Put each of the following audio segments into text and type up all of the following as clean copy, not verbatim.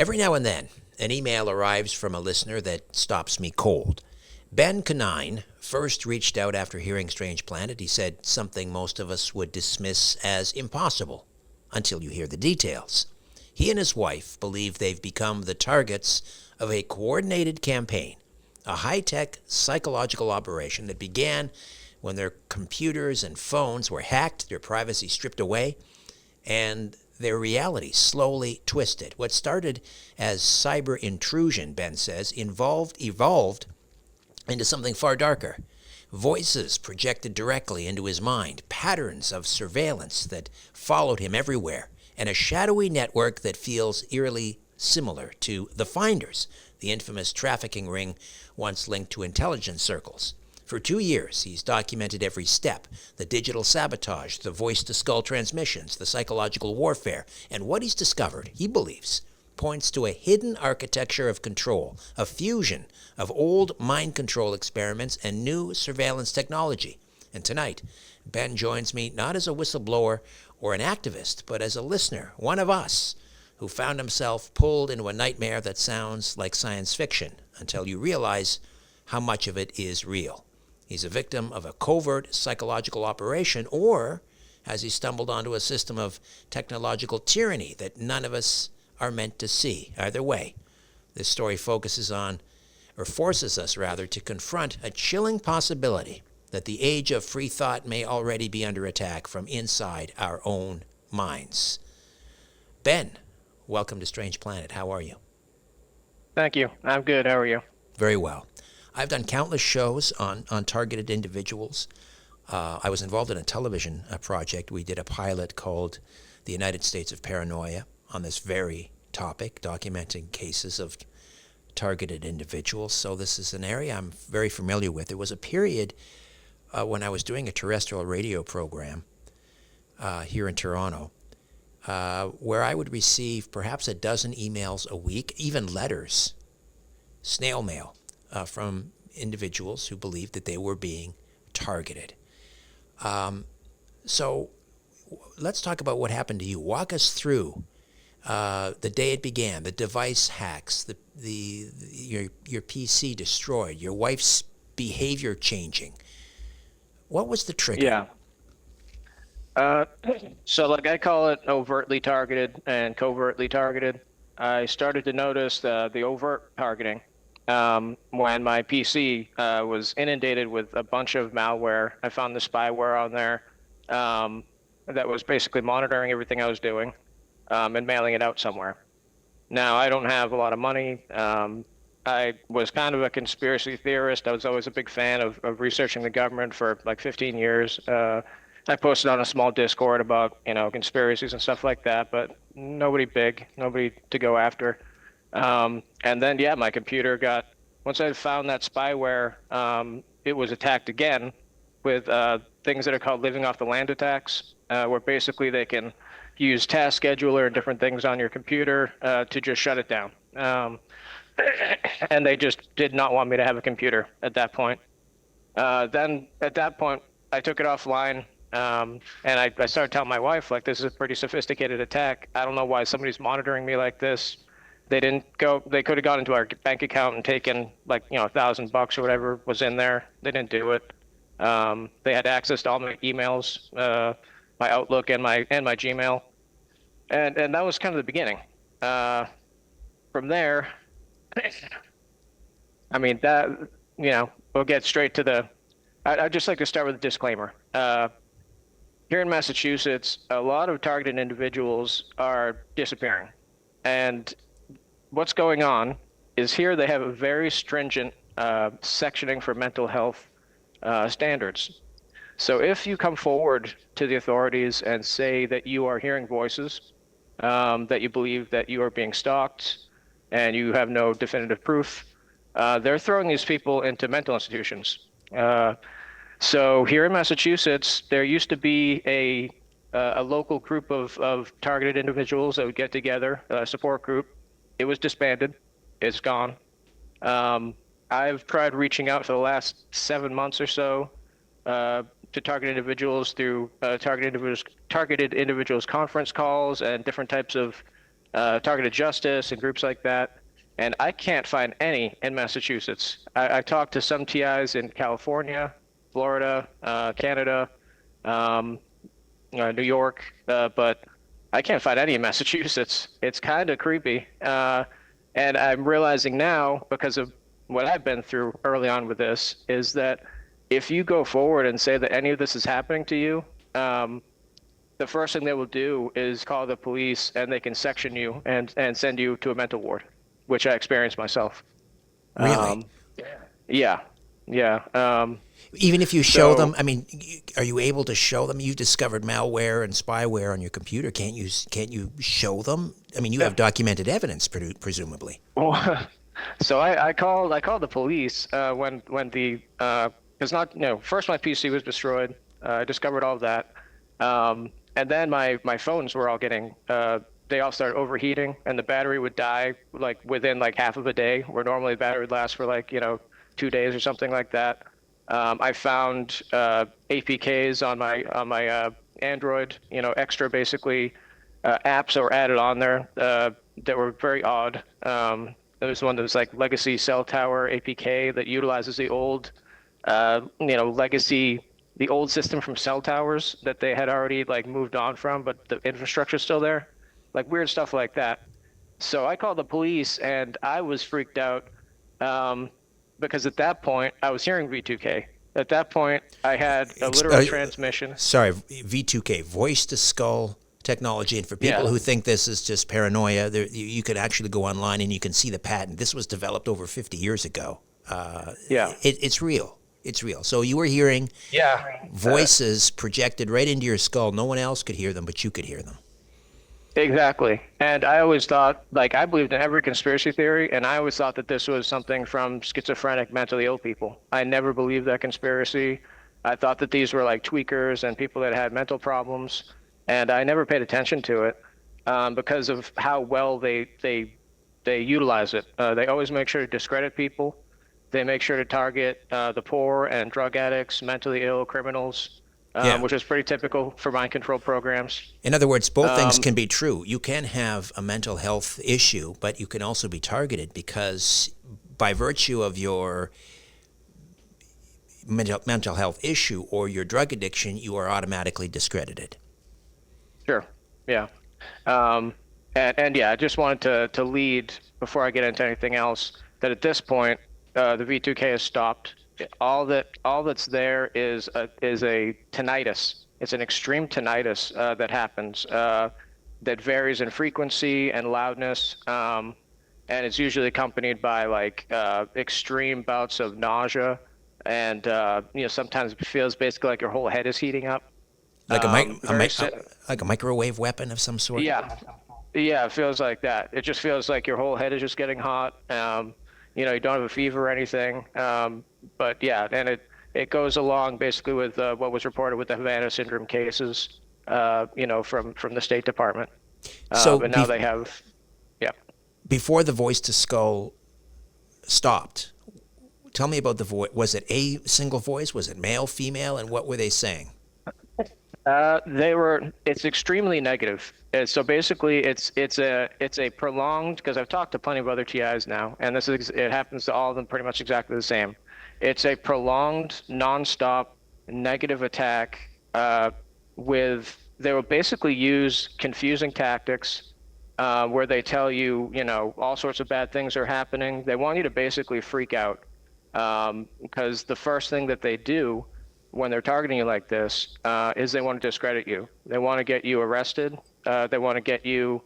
Every now and then, an email arrives from a listener that stops me cold. Ben Conine first reached out after hearing Strange Planet. He said something most of us would dismiss as impossible until you hear the details. He and his wife believe they've become the targets of a coordinated campaign, a high-tech psychological operation that began when their computers and phones were hacked, their privacy stripped away, and their reality slowly twisted. What started as cyber intrusion, Ben says, evolved into something far darker. Voices projected directly into his mind, patterns of surveillance that followed him everywhere, and a shadowy network that feels eerily similar to the Finders, the infamous trafficking ring once linked to intelligence circles. For 2 years, he's documented every step, the digital sabotage, the voice-to-skull transmissions, the psychological warfare, and what he's discovered, he believes, points to a hidden architecture of control, a fusion of old mind control experiments and new surveillance technology. And tonight, Ben joins me not as a whistleblower or an activist, but as a listener, one of us, who found himself pulled into a nightmare that sounds like science fiction until you realize how much of it is real. He's a victim of a covert psychological operation, or has he stumbled onto a system of technological tyranny that none of us are meant to see? Either way, this story focuses on, or forces us rather, to confront a chilling possibility that the age of free thought may already be under attack from inside our own minds. Ben, welcome to Strange Planet. How are you? Thank you. I'm good. How are you? Very well. I've done countless shows on targeted individuals. I was involved in a television project. We did a pilot called The United States of Paranoia on this very topic, documenting cases of targeted individuals. So this is an area I'm very familiar with. There was a period when I was doing a terrestrial radio program here in Toronto where I would receive perhaps a dozen emails a week, even letters, snail mail, from individuals who believed that they were being targeted. So let's talk about what happened to you. Walk us through the day it began, the device hacks, your PC destroyed, your wife's behavior changing. What was the trigger? Yeah. So like I call it overtly targeted and covertly targeted. I started to notice the overt targeting when my PC was inundated with a bunch of malware. I found the spyware on there that was basically monitoring everything I was doing and mailing it out somewhere. Now, I don't have a lot of money. I was kind of a conspiracy theorist. I was always a big fan of researching the government for like 15 years. I posted on a small Discord about, conspiracies and stuff like that, but nobody big, nobody to go after. And then, my computer once I found that spyware, it was attacked again with things that are called living off the land attacks, where basically they can use task scheduler and different things on your computer to just shut it down. And they just did not want me to have a computer at that point. Then at that point, I took it offline. And I started telling my wife, like, this is a pretty sophisticated attack. I don't know why somebody's monitoring me like this. They could have gone into our bank account and taken like, $1,000 or whatever was in there. They didn't do it. They had access to all my emails, my Outlook and my Gmail. And that was kind of the beginning. From there, I mean, we'll get straight to I'd just like to start with a disclaimer. Here in Massachusetts, a lot of targeted individuals are disappearing. And what's going on is here they have a very stringent sectioning for mental health standards. So if you come forward to the authorities and say that you are hearing voices, that you believe that you are being stalked, and you have no definitive proof, they're throwing these people into mental institutions. So here in Massachusetts, there used to be a local group of targeted individuals that would get together, a support group. It was disbanded. It's gone. I've tried reaching out for the last 7 months or so to targeted individuals through targeted individuals conference calls and different types of targeted justice and groups like that. And I can't find any in Massachusetts. I talked to some TIs in California, Florida, Canada, um, New York, but I can't find any in Massachusetts. It's kind of creepy. And I'm realizing now, because of what I've been through early on with this, is that if you go forward and say that any of this is happening to you, the first thing they will do is call the police and they can section you and send you to a mental ward, which I experienced myself. Really? Um, yeah, yeah. Even if you show So, them, I mean, are you able to show them you discovered malware and spyware on your computer? Can't you show them? I mean, you have documented evidence, presumably. so I called the police when the because not first my PC was destroyed. I discovered all of that, and then my phones were all getting they all started overheating, and the battery would die like within like half of a day, where normally the battery would last for like 2 days or something like that. I found APKs on my Android, extra basically apps that were added on there that were very odd. There was one that was like legacy cell tower APK that utilizes the old, legacy, the old system from cell towers that they had already like moved on from, but the infrastructure's still there, like weird stuff like that. So I called the police and I was freaked out um, because at that point I was hearing V2K. At that point, I had a literal transmission. Sorry, V2K, voice to skull technology. And for people Yeah, who think this is just paranoia, you could actually go online and you can see the patent. This was developed over 50 years ago. yeah, It's real. It's real. So you were hearing yeah. voices projected right into your skull. No one else could hear them, but you could hear them. Exactly. And I always thought, like, I believed in every conspiracy theory, and I always thought that this was something from schizophrenic, mentally ill people. I never believed that conspiracy. I thought that these were like tweakers and people that had mental problems, and I never paid attention to it because of how well they utilize it. They always make sure to discredit people. They make sure to target the poor and drug addicts, mentally ill, criminals, Yeah. which is pretty typical for mind control programs. In other words, both things Um, can be true. You can have a mental health issue, but you can also be targeted because by virtue of your mental health issue or your drug addiction, you are automatically discredited. Sure. Yeah. Um, and yeah, I just wanted to lead before I get into anything else that at this point, the V2K has stopped. All that's there is a tinnitus. It's an extreme tinnitus that happens that varies in frequency and loudness, and it's usually accompanied by like extreme bouts of nausea, and sometimes it feels basically like your whole head is heating up. Like Very like a microwave weapon of some sort. Yeah, yeah, it feels like that. It just feels like your whole head is just getting hot. You don't have a fever or anything. But yeah, and it goes along basically with what was reported with the Havana syndrome cases, from the State Department. So But now they have, yeah. before the voice to skull stopped, tell me about the voice. Was it a single voice? Was it male, female, and what were they saying? It's extremely negative. So basically, it's a prolonged, because I've talked to plenty of other TIs now, and it happens to all of them pretty much exactly the same. It's a prolonged, nonstop negative attack. They will basically use confusing tactics, where they tell you, all sorts of bad things are happening. They want you to basically freak out, because the first thing that they do when they're targeting you like this is they want to discredit you. They want to get you arrested. They want to get you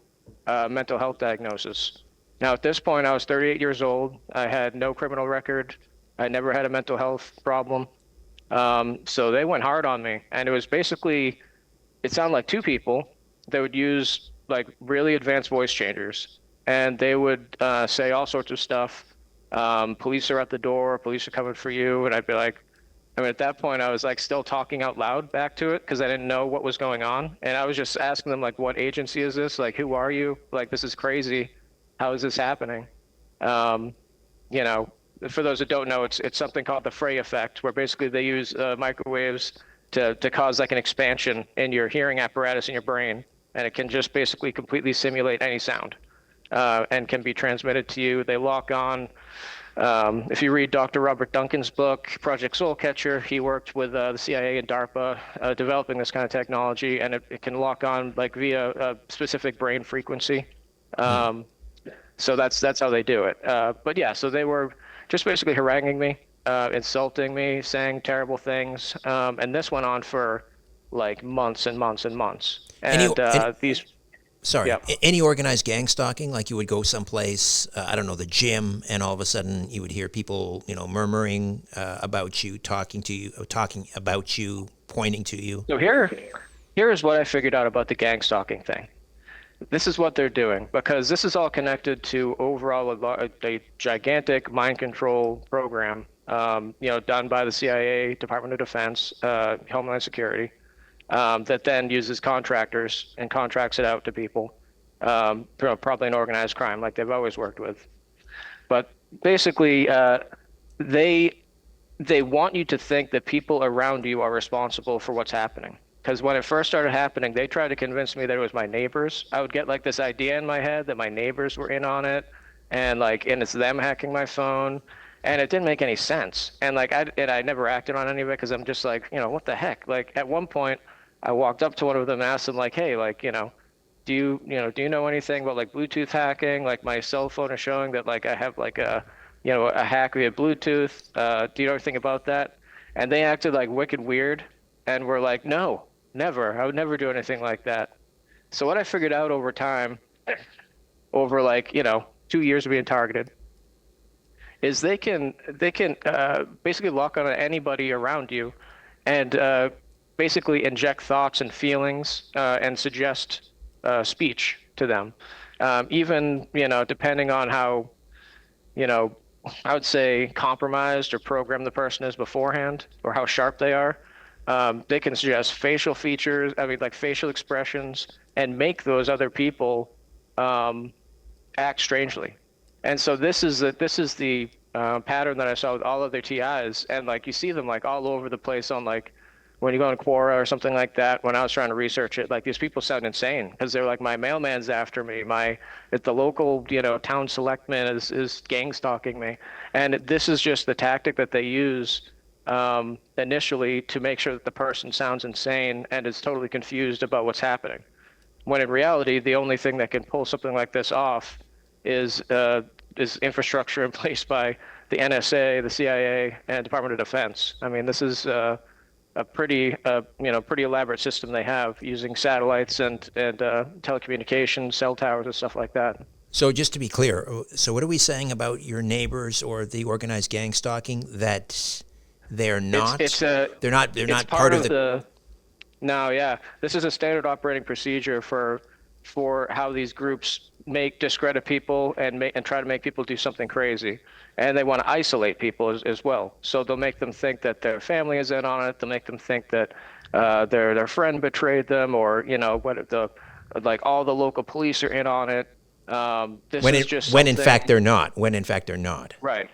mental health diagnosis. Now, at this point, I was 38 years old. I had no criminal record. I never had a mental health problem. So they went hard on me. And it was basically, it sounded like two people. They would use like really advanced voice changers. And they would say all sorts of stuff. Police are at the door. Police are coming for you. And I'd be like, at that point, I was like still talking out loud back to it because I didn't know what was going on. And I was just asking them, like, what agency is this? Like, who are you? Like, this is crazy. How is this happening? Um, you know, for those that don't know, it's something called the Frey effect, where basically they use microwaves to cause like an expansion in your hearing apparatus in your brain. And it can just basically completely simulate any sound. and can be transmitted to you. They lock on. If you read Dr. Robert Duncan's book, Project Soulcatcher, he worked with the CIA and DARPA developing this kind of technology, and it can lock on like via a specific brain frequency. Um, so that's how they do it. But yeah, so they were just basically haranguing me, insulting me, saying terrible things, and this went on for like months and months and months. Any, And any these, sorry, yeah. any organized gang stalking? Like you would go someplace, I don't know, the gym, and all of a sudden you would hear people, murmuring about you, talking about you, pointing to you. So here is what I figured out about the gang stalking thing. This is what they're doing because this is all connected to overall a gigantic mind control program, done by the CIA, Department of Defense, Homeland Security, that then uses contractors and contracts it out to people, probably an organized crime like they've always worked with. But basically, they they want you to think that people around you are responsible for what's happening. Because when it first started happening, they tried to convince me that it was my neighbors. I would get like this idea in my head that my neighbors were in on it, and it's them hacking my phone, and it didn't make any sense. And I never acted on any of it because I'm just like, what the heck? Like at one point, I walked up to one of them and asked them like, hey, like, do you know anything about like Bluetooth hacking? Like my cell phone is showing that like I have like a hack via Bluetooth. Do you know anything about that? And they acted like wicked weird and were like, no, never. I would never do anything like that. So what I figured out over time, over 2 years of being targeted, is they can basically lock on anybody around you, and basically inject thoughts and feelings and suggest speech to them, even depending on how I would say compromised or programmed the person is beforehand, or how sharp they are. They can suggest facial features, I mean, like facial expressions, and make those other people act strangely. And so this is the pattern that I saw with all of their TIs, and like you see them like all over the place on like when you go on Quora or something like that. When I was trying to research it, like these people sound insane because they're like, my mailman's after me, the local town selectman is gang stalking me, and this is just the tactic that they use initially to make sure that the person sounds insane and is totally confused about what's happening. When in reality, the only thing that can pull something like this off is infrastructure in place by the NSA, the CIA, and Department of Defense. I mean, this is a pretty elaborate system they have using satellites and telecommunications, cell towers, and stuff like that. So just to be clear, so what are we saying about your neighbors or the organized gang stalking? That they're not they're not part of the. No, yeah, this is a standard operating procedure for how these groups discredit people and try to make people do something crazy, and they want to isolate people as well. So they'll make them think that their family is in on it. They'll make them think that their friend betrayed them, or like all the local police are in on it. When in fact they're not. When in fact they're not. Right.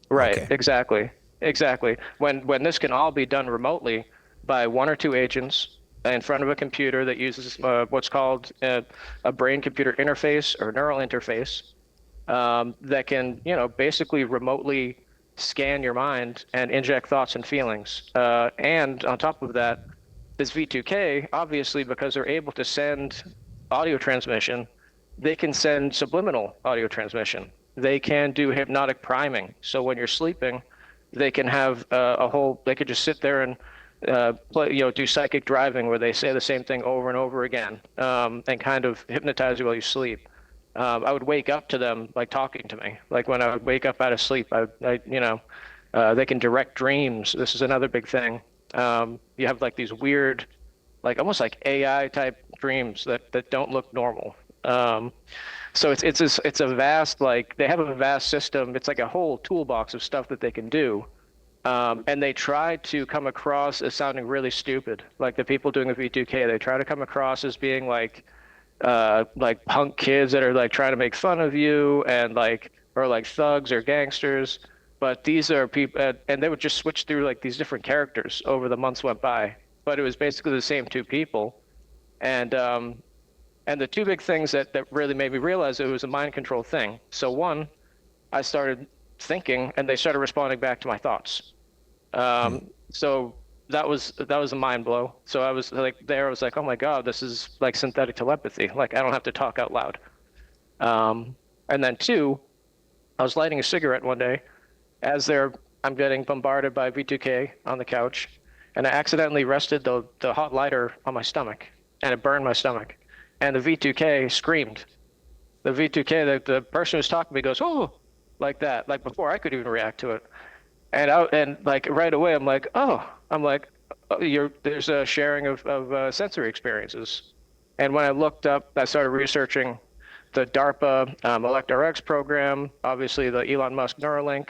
Okay. Exactly. When this can all be done remotely by one or two agents in front of a computer that uses what's called a brain-computer interface or neural interface, that can, basically remotely scan your mind and inject thoughts and feelings. And on top of that, this V2K, obviously, because they're able to send audio transmission, they can send subliminal audio transmission. They can do hypnotic priming. So when you're sleeping, they can have they could just sit there and do psychic driving where they say the same thing over and over again, and kind of hypnotize you while you sleep. I would wake up to them like talking to me. Like when I would wake up out of sleep, they can direct dreams. This is another big thing. You have like these weird, like almost like AI type dreams that don't look normal. So it's a vast, like they have a vast system. It's like a whole toolbox of stuff that they can do. And they try to come across as sounding really stupid. Like the people doing the V2K, they try to come across as being like punk kids that are like trying to make fun of you and or like thugs or gangsters. But these are people, and they would just switch through like these different characters over the months went by. But it was basically the same two people. And And the two big things that really made me realize it was a mind control thing. So one, I started thinking, and they started responding back to my thoughts. So that was a mind blow. So I was like, there, I was like, oh my God, this is like synthetic telepathy. Like I don't have to talk out loud. And then two, I was lighting a cigarette one day as I'm getting bombarded by V2K on the couch, and I accidentally rested the hot lighter on my stomach, and it burned my stomach. And the V2K screamed. The V2K, the person who's talking to me goes, oh, like that, like before I could even react to it. And like right away, I'm like, oh, there's a sharing of sensory experiences. And when I looked up, I started researching the DARPA ElectRx program, obviously the Elon Musk Neuralink.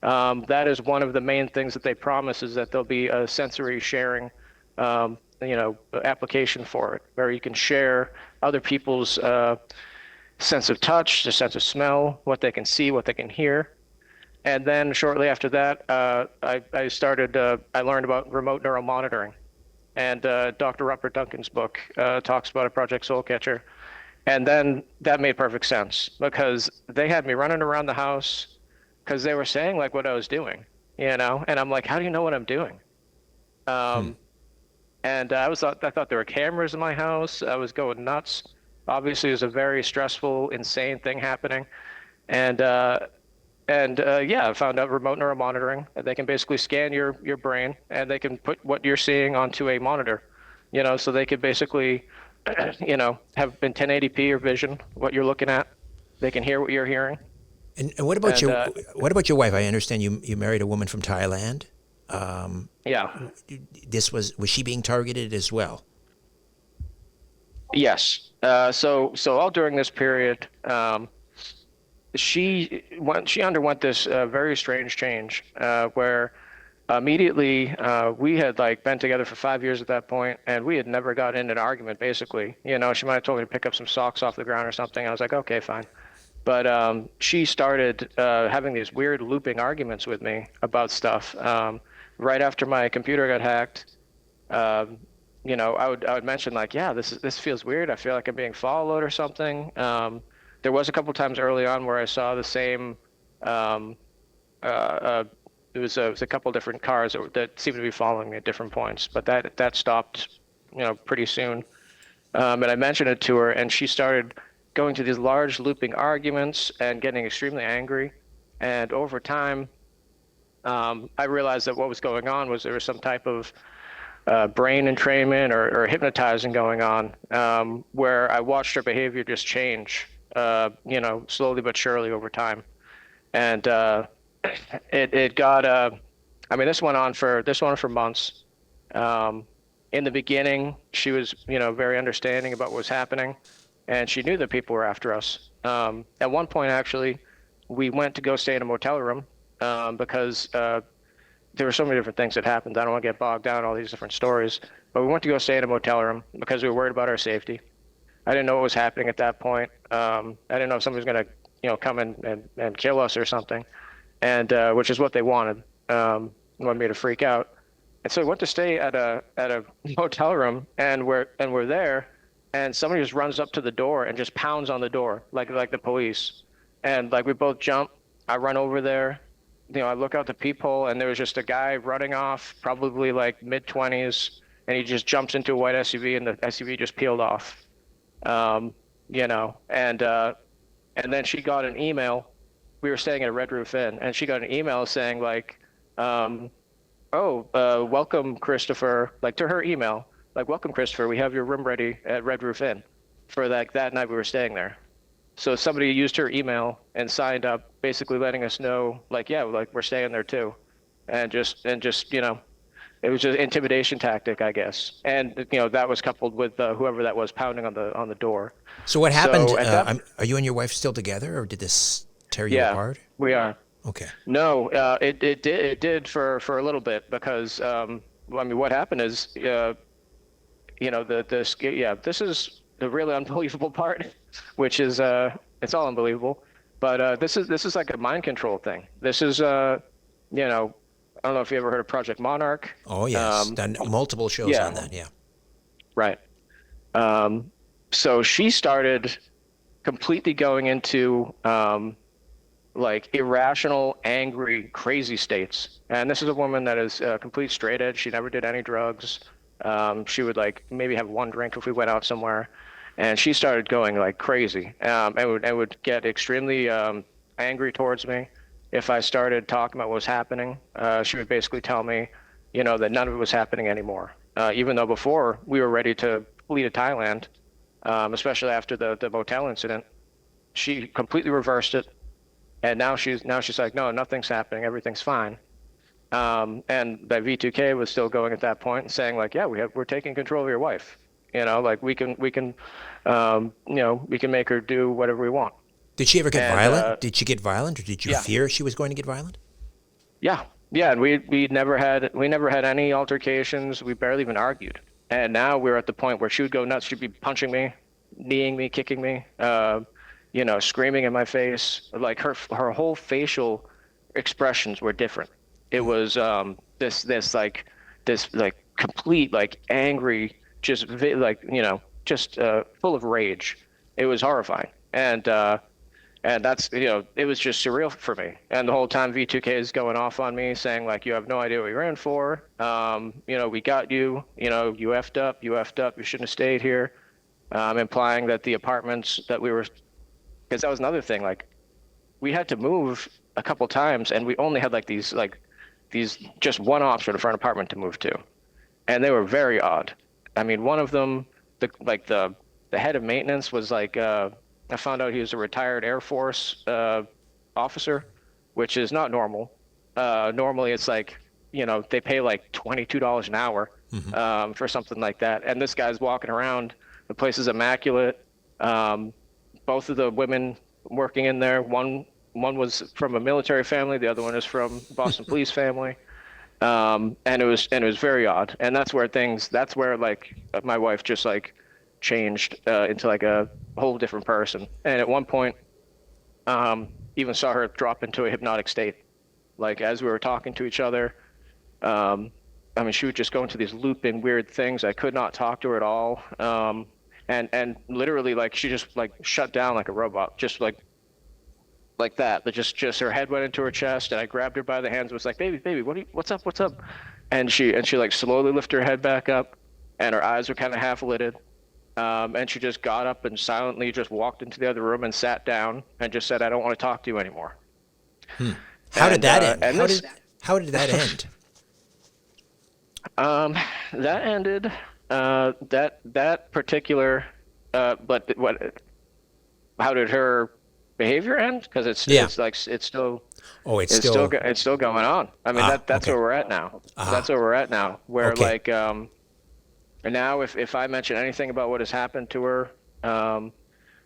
That is one of the main things that they promise is that there'll be a sensory sharing, application for it, where you can share other people's sense of touch, their sense of smell, what they can see, what they can hear. And then shortly after that, I learned about remote neural monitoring. And Dr. Rupert Duncan's book talks about a Project Soul Catcher. And then that made perfect sense because they had me running around the house because they were saying like what I was doing, and I'm like, how do you know what I'm doing? And I thought there were cameras in my house. I was going nuts. Obviously, it was a very stressful, insane thing happening. And yeah, I found out remote neural monitoring. They can basically scan your brain and they can put what you're seeing onto a monitor, so they could basically, have in 1080p or vision what you're looking at. They can hear what you're hearing. And what about And what about your wife? I understand you married a woman from Thailand. yeah, Was she being targeted as well? yes. So all during this period, she underwent this very strange change where immediately we had like been together for 5 years at that point, and we had never got in an argument. Basically, she might have told me to pick up some socks off the ground or something. I was like, okay, fine. But she started having these weird looping arguments with me about stuff. Right after my computer got hacked, I would mention like, yeah, this feels weird. I feel like I'm being followed or something. There was a couple times early on where I saw the same. It was a couple different cars that seemed to be following me at different points, but that stopped, pretty soon. And I mentioned it to her, and she started going to these large looping arguments and getting extremely angry. And over time, I realized that what was going on was there was some type of brain entrainment or hypnotizing going on, where I watched her behavior just change, slowly but surely over time. And it got, I mean, this went on for months. In the beginning, she was, very understanding about what was happening, and she knew that people were after us. At one point, actually, we went to go stay in a motel room because there were so many different things that happened. I don't want to get bogged down in all these different stories, but we went to go stay in a motel room because we were worried about our safety. I didn't know what was happening at that point. I didn't know if somebody was going to, come and kill us or something, and which is what they wanted. Wanted me to freak out. And so we went to stay at a motel room, and we're there, and somebody just runs up to the door and just pounds on the door like the police, and like we both jump. I run over there, I look out the peephole, and there was just a guy running off, probably like mid-20s, and he just jumps into a white SUV, and the SUV just peeled off. And then she got an email. We were staying at a Red Roof Inn, and she got an email saying like, welcome, Christopher, like to her email, like, welcome, Christopher, we have your room ready at Red Roof Inn for that night we were staying there. So somebody used her email and signed up, basically letting us know, like, yeah, like we're staying there too. And just, it was just an intimidation tactic, I guess. And, that was coupled with whoever that was pounding on the door. So what happened? So are you and your wife still together, or did this tear you yeah, apart? we are. Okay. No, it did for a little bit because, what happened is, this is the really unbelievable part, which is it's all unbelievable, but this is like a mind control thing. This is I don't know if you ever heard of Project Monarch. Oh yes, done multiple shows yeah. on that. Yeah. Right. So she started completely going into like irrational, angry, crazy states. And this is a woman that is complete straight edge. She never did any drugs. She would like maybe have one drink if we went out somewhere, and she started going like crazy. And would get extremely angry towards me if I started talking about what was happening. She would basically tell me, that none of it was happening anymore. Even though before we were ready to flee to Thailand, especially after the motel incident, she completely reversed it, and now she's like, no, nothing's happening, everything's fine. And that V2K was still going at that point, saying like, yeah, we're taking control of your wife. Like we can make her do whatever we want. Did she ever get And violent? Did she get violent, or did you yeah, fear she was going to get violent? yeah, yeah. And we never had any altercations. We barely even argued. And now we're at the point where she would go nuts. She'd be punching me, kneeing me, kicking me, screaming in my face. Like her whole facial expressions were different. It was this complete like angry, just full of rage. It was horrifying, and that's it was just surreal for me. And the whole time V2K is going off on me, saying like, you have no idea what you're in for. We got you. You effed up. You effed up. You shouldn't have stayed here. Implying that the apartments that we were, because that was another thing. Like, we had to move a couple times, and we only had these just one option for an apartment to move to, and they were very odd. I mean, one of them, the head of maintenance was like, I found out he was a retired Air Force officer, which is not normal. Normally, it's like, they pay like $22 an hour for something like that, and this guy's walking around. The place is immaculate. Both of the women working in there, one was from a military family, the other one is from Boston police family. And it was very odd. And that's where like my wife just like changed into like a whole different person. And at one point, even saw her drop into a hypnotic state. Like, as we were talking to each other, I mean, she would just go into these looping weird things. I could not talk to her at all. And literally, like, she just like shut down like a robot, just like that. But just her head went into her chest, and I grabbed her by the hands and was like, baby, what's up? And she like slowly lifted her head back up, and her eyes were kind of half lidded. And she just got up and silently just walked into the other room and sat down and just said, I don't want to talk to you anymore. How did that end? And How did that end? that ended, that particular, but how did her behavior end? Because Yeah. it's like, Oh, it's it's still. it's still going on. I mean, that's Okay. where we're at now. Uh-huh. That's where we're at now, where Okay. like, and now if I mention anything about what has happened to her,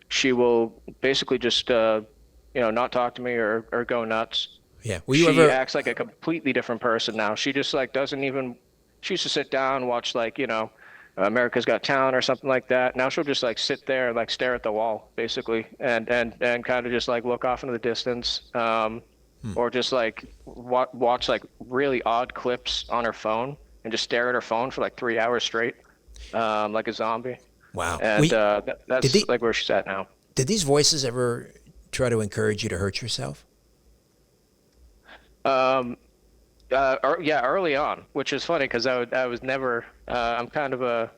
she will basically just, not talk to me or go nuts. Yeah. Were you She ever? acts like a completely different person now. She just like doesn't even. She used to sit down and watch like, America's Got Talent or something like that. Now she'll just like sit there and like stare at the wall basically, and kind of just like look off into the distance, or just like watch like really odd clips on her phone and just stare at her phone for like 3 hours straight, like a zombie. Wow. And Did that's the, like where she's at now. did these voices ever try to encourage you to hurt yourself? Um, yeah, early on, which is funny because I was never. I'm kind of a.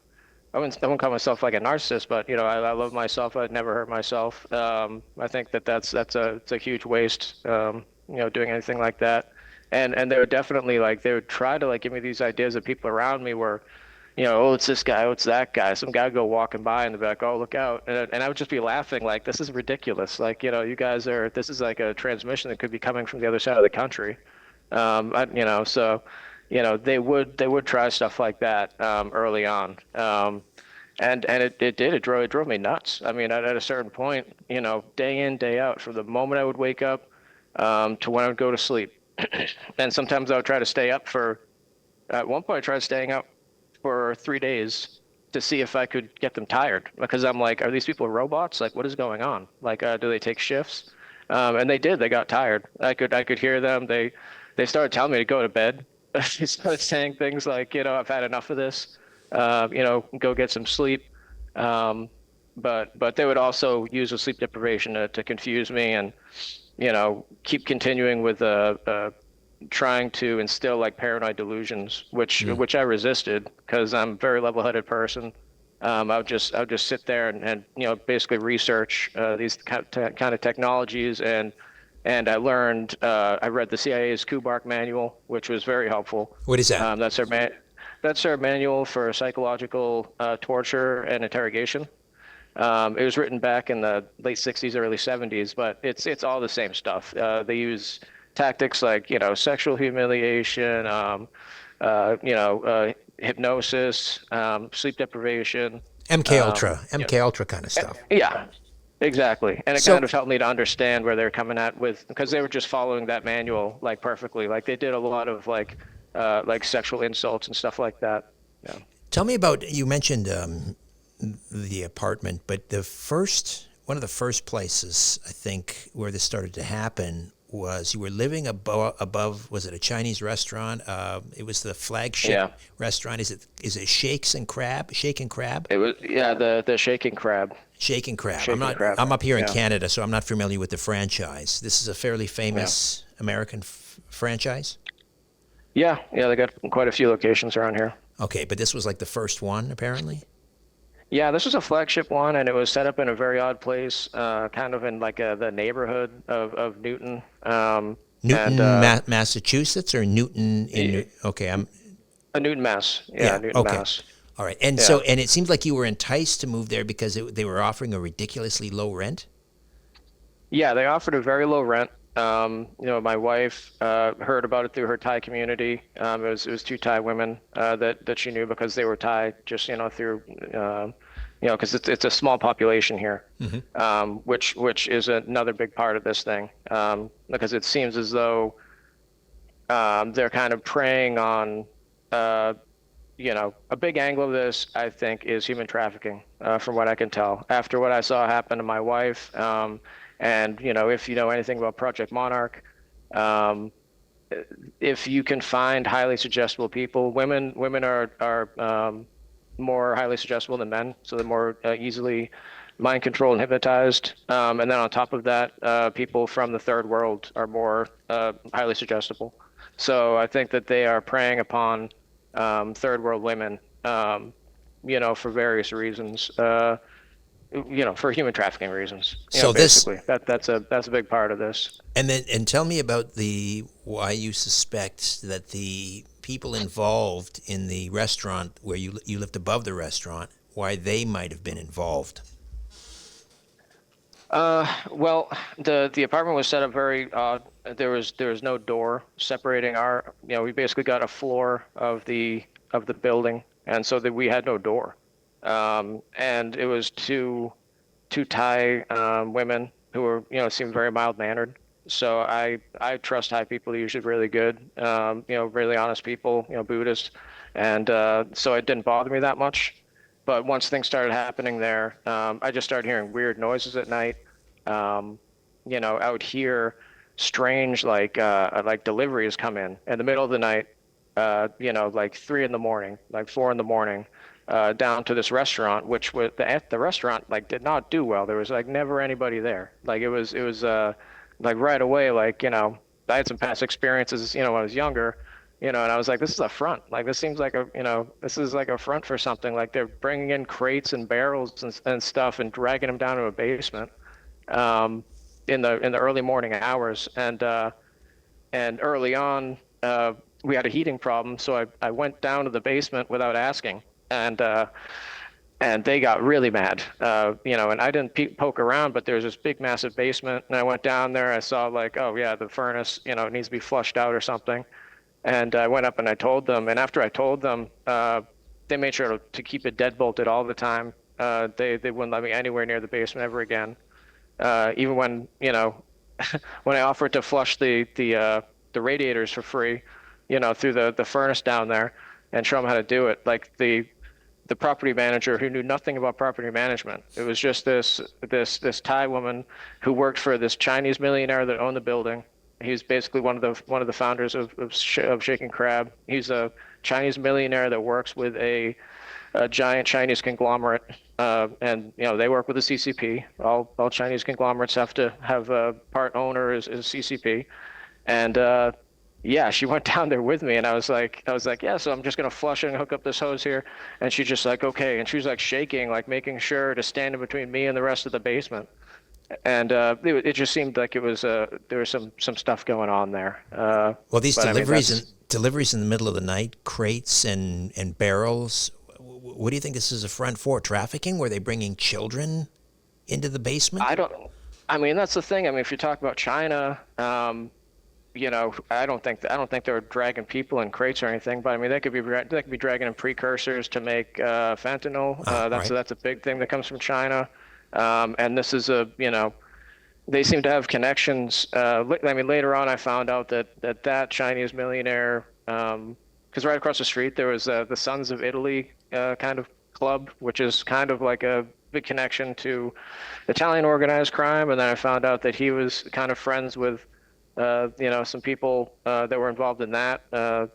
I wouldn't call myself like a narcissist, but I love myself. I'd never hurt myself. I think it's a huge waste. Doing anything like that, and they would definitely like they would try to like give me these ideas of people around me where, oh, it's this guy, oh, it's that guy. Some guy would go walking by in the back, oh, look out, and I would just be laughing like, this is ridiculous. Like, you guys are. This is like a transmission that could be coming from the other side of the country. So, they would try stuff like that early on, and it drove me nuts. I mean, at a certain point, day in day out, from the moment I would wake up to when I would go to sleep, and sometimes I would try to stay up for. At one point, I tried staying up for 3 days to see if I could get them tired, because I'm like, are these people robots? Like, what is going on? Like, do they take shifts? And they did. They got tired. I could hear them. They started telling me to go to bed. They started saying things like, I've had enough of this. Go get some sleep. but they would also use the sleep deprivation to confuse me and keep continuing with trying to instill like paranoid delusions, Mm. which I resisted because I'm a very level-headed person. I would just sit there and basically research these kind of technologies, and I read the CIA's Kubark manual, which was very helpful. What is that? That's their manual for psychological torture and interrogation. It was written back in the late 60s, early 70s, but it's all the same stuff. They use tactics like sexual humiliation, hypnosis, sleep deprivation. MK Ultra, MK Ultra kind of stuff. Yeah, exactly. And it So kind of helped me to understand where they're coming at with because they were just following that manual like perfectly. Like they did a lot of like sexual insults and stuff like that. Yeah. tell me about, you mentioned the apartment, but one of the first places I think where this started to happen was you were living above, was it a Chinese restaurant? It was the flagship Yeah. restaurant. Is it Shakes and Crab? Shake and Crab? It was the shaking crab. Shake and Crab. Shaking crab. I'm up here in Yeah. Canada, so I'm not familiar with the franchise. This is a fairly Yeah. famous American franchise. Yeah, they got quite a few locations around here. Okay, but this was like the first one, apparently. Yeah, this was a flagship one, and it was set up in a very odd place, kind of in like the neighborhood of Newton. And Newton, Massachusetts, or Newton in? Okay, I'm. Newton, Mass. Yeah, Yeah. Newton, Okay. Mass. All right. And Yeah. and it seemed like you were enticed to move there because they were offering a ridiculously low rent. Yeah, they offered a very low rent. My wife heard about it through her Thai community. It was two Thai women that she knew because they were Thai, just through because it's a small population here, which is another big part of this thing. Because it seems as though they're kind of preying on a big angle of this, I think, is human trafficking, from what I can tell. After what I saw happen to my wife, and if you know anything about Project Monarch, if you can find highly suggestible people, women are more highly suggestible than men, so they're more easily mind controlled and hypnotized. And then on top of that, people from the third world are more highly suggestible. So I think that they are preying upon third world women, for various reasons, for human trafficking reasons. So Basically, that's a big part of this. and tell me about why you suspect that the people involved in the restaurant where you lived above the restaurant, why they might have been involved. Well, the apartment was set up very odd. There was no door separating our. We basically got a floor of the building, and so that we had no door. And it was two Thai women who were seemed very mild mannered. So I trust Thai people. They're usually really good. Really honest people. Buddhist, and so it didn't bother me that much. But once things started happening there, I just started hearing weird noises at night. I would hear strange like deliveries come in the middle of the night. Like 3 in the morning, like 4 in the morning, down to this restaurant, which was the restaurant like did not do well. There was like never anybody there. Like it was like right away. Like I had some past experiences. When I was younger. And I was like, this is a front. Like, this seems like this is like a front for something. Like they're bringing in crates and barrels and stuff and dragging them down to a basement, in the early morning hours. And early on, we had a heating problem. So I went down to the basement without asking, and they got really mad. And I didn't poke around, but there's this big, massive basement. And I went down there. I saw like, oh yeah, the furnace, it needs to be flushed out or something. And I went up and I told them. And after I told them, they made sure to keep it dead bolted all the time. They wouldn't let me anywhere near the basement ever again. Even when when I offered to flush the radiators for free, through the furnace down there, and show them how to do it. Like the property manager who knew nothing about property management. It was just this Thai woman who worked for this Chinese millionaire that owned the building. He was basically one of the founders of Shaking Crab. He's a Chinese millionaire that works with a giant Chinese conglomerate, and they work with the CCP. All Chinese conglomerates have to have a part owner is CCP, and yeah, she went down there with me, and I was like, yeah, so I'm just gonna flush and hook up this hose here, and she's just like, okay, and she was like shaking, like making sure to stand in between me and the rest of the basement, and it just seemed like it was there was some stuff going on there. Well, these But I mean, deliveries in the middle of the night, crates and barrels. What do you think this is a front for? Trafficking? Were they bringing children into the basement? I don't. I mean, that's the thing. I mean, if you talk about China, I don't think they were dragging people in crates or anything. But I mean, they could be dragging in precursors to make fentanyl. That's Right. that's a big thing that comes from China. And this is they seem to have connections. I mean, later on, I found out that Chinese millionaire, because right across the street there was the Sons of Italy kind of club, which is kind of like a big connection to Italian organized crime. And then I found out that he was kind of friends with, some people that were involved in that, the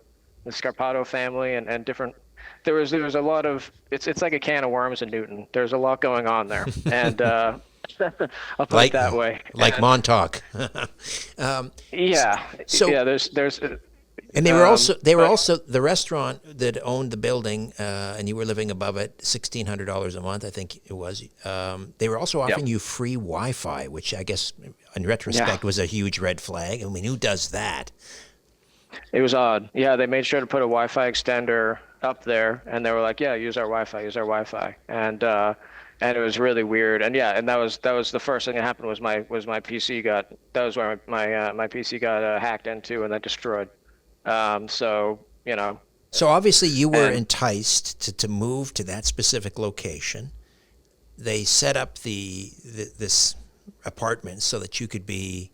Scarpato family and different. There was a lot of it's like a can of worms in Newton. There's a lot going on there, and I'll put it Like that way. like And Montauk. um, yeah, so yeah. There's and they were but also the restaurant that owned the building, and you were living above it, $1,600 a month, I think it was. They were also yeah, offering you free Wi-Fi, which I guess, in yeah. retrospect, was a huge red flag. I mean, who does that? It was odd. Yeah, they made sure to put a Wi-Fi extender up there, and they were like, "Yeah, use our Wi-Fi," and it was really weird. And yeah, and that was the first thing that happened was my PC got that was where my PC got hacked into and then destroyed. So So obviously, you were and enticed to move to that specific location. They set up this apartment so that you could be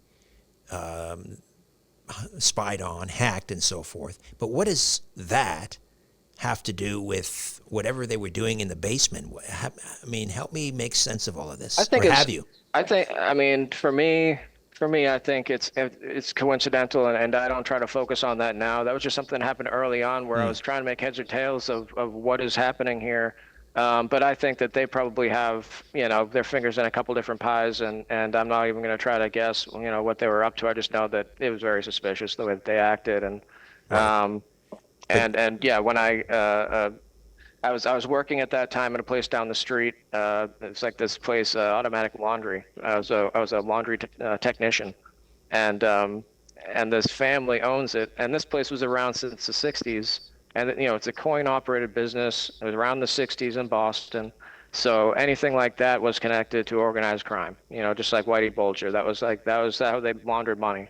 spied on, hacked, and so forth. But what does that have to do with whatever they were doing in the basement? I mean, help me make sense of all of I this, or think it's have you? I mean for me I think it's coincidental, and I don't try to focus on that now. That was just something that happened early on where I Hmm. was trying to make heads or tails of what is happening here. But I think that they probably have, their fingers in a couple different pies, and I'm not even going to try to guess, what they were up to. I just know that it was very suspicious the way that they acted, and Right. um, But and yeah, when I was working at that time at a place down the street. It's like this place, automatic laundry. I was a laundry technician, and this family owns it. And this place was around since the '60s, and it's a coin-operated business. It was around the '60s in Boston, so anything like that was connected to organized crime. Just like Whitey Bulger. That was how they laundered money.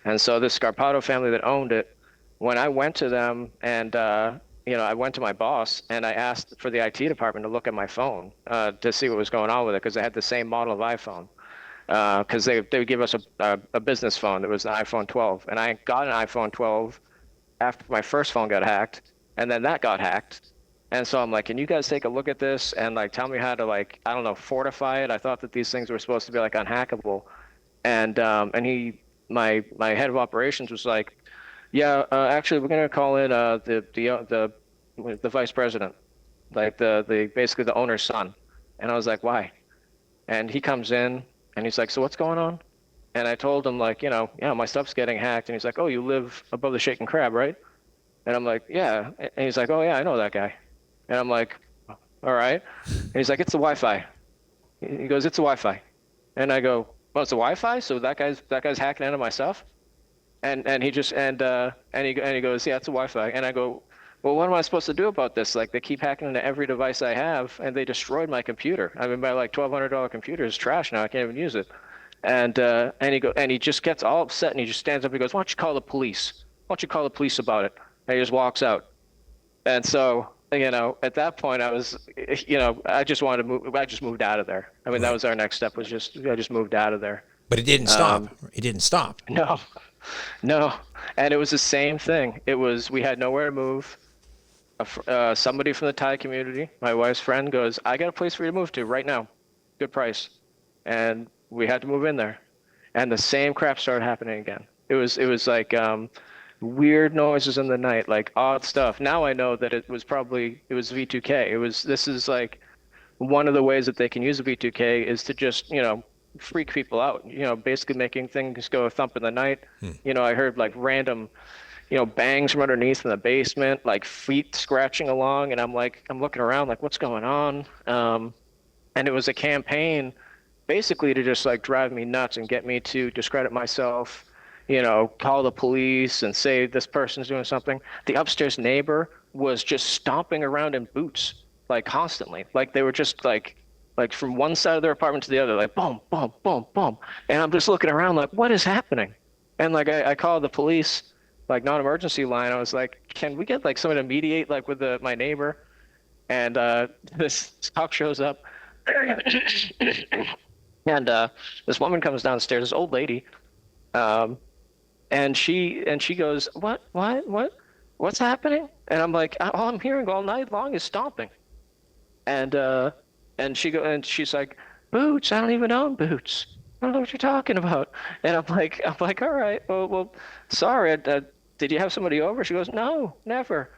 And so this Scarpato family that owned it, when I went to them and I went to my boss and I asked for the IT department to look at my phone to see what was going on with it because they had the same model of iPhone. Because they would give us a business phone that was the iPhone 12, and I got an iPhone 12 after my first phone got hacked, and then that got hacked. And so I'm like, can you guys take a look at this and like tell me how to, like, I don't know, fortify it? I thought that these things were supposed to be like unhackable. And my head of operations was like, yeah, actually, we're gonna call in the vice president, like the basically the owner's son. And I was like, why? And he comes in and he's like, so what's going on? And I told him, like, yeah, my stuff's getting hacked. And he's like, oh, you live above the Shaken Crab, right? And I'm like, yeah. And he's like, oh yeah, I know that guy. And I'm like, all right. And he's like, it's the Wi-Fi. He goes, it's the Wi-Fi. And I go, well, it's the Wi-Fi, so that guy's hacking into my stuff. And he just and he goes, yeah, it's a Wi-Fi. And I go, well, what am I supposed to do about this? Like, they keep hacking into every device I have, and they destroyed my computer. I mean, my like $1,200 computer is trash now. I can't even use it. And he just gets all upset, and he just stands up and he goes, why don't you call the police? Why don't you call the police about it? And he just walks out. And so, at that point, I was, I just wanted to move. I just moved out of there. I mean, that right. was our next step. Was just I just moved out of there. But it didn't stop. Um, It didn't stop. no, no, and it was the same thing. It was we had nowhere to move. Somebody from the Thai community, my wife's friend, goes, "I got a place for you to move to right now, good price," and we had to move in there, and the same crap started happening again. It was like weird noises in the night, like odd stuff. Now I know that it was V2K. This is like one of the ways that they can use a V2K is to just, freak people out, basically making things go thump in the night. I heard like random, bangs from underneath in the basement, like feet scratching along, and I'm looking around like, what's going on? And it was a campaign basically to just like drive me nuts and get me to discredit myself, call the police and say this person's doing something. The upstairs neighbor was just stomping around in boots, like constantly. Like they were just like from one side of their apartment to the other, like boom, boom, boom, boom. And I'm just looking around like, what is happening? And like I called the police, like non-emergency line. I was like, can we get like someone to mediate like with my neighbor? And this cop shows up. And this woman comes downstairs, this old lady, um, and she goes, what's happening? And I'm like, all I'm hearing all night long is stomping. And she's like, boots. I don't even own boots. I don't know what you're talking about. And I'm like, all right, well, sorry. Did you have somebody over? She goes, no, never.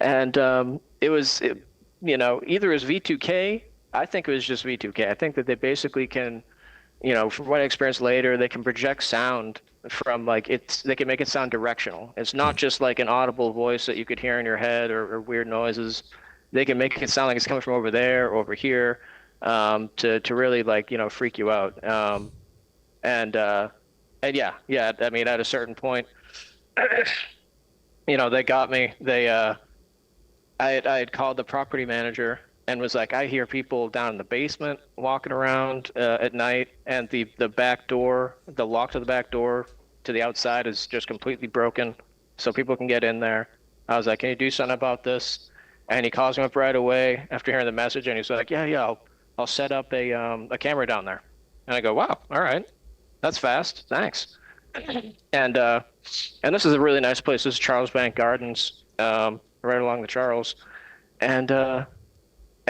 And either it was V2K. I think it was just V2K. I think that they basically can, from what I experienced later, they can project sound from like they can make it sound directional. It's not just like an audible voice that you could hear in your head or weird noises. They can make it sound like it's coming from over there or over here, to really like, freak you out. And yeah. I mean, at a certain point, they got me. I had called the property manager and was like, I hear people down in the basement walking around at night, and the back door, the lock to the back door to the outside is just completely broken, so people can get in there. I was like, can you do something about this? And he calls me up right away after hearing the message, and he's like, yeah, I'll set up a camera down there. And I go, wow, all right, that's fast, thanks. And and this is a really nice place. This is Charles Bank Gardens, right along the Charles. And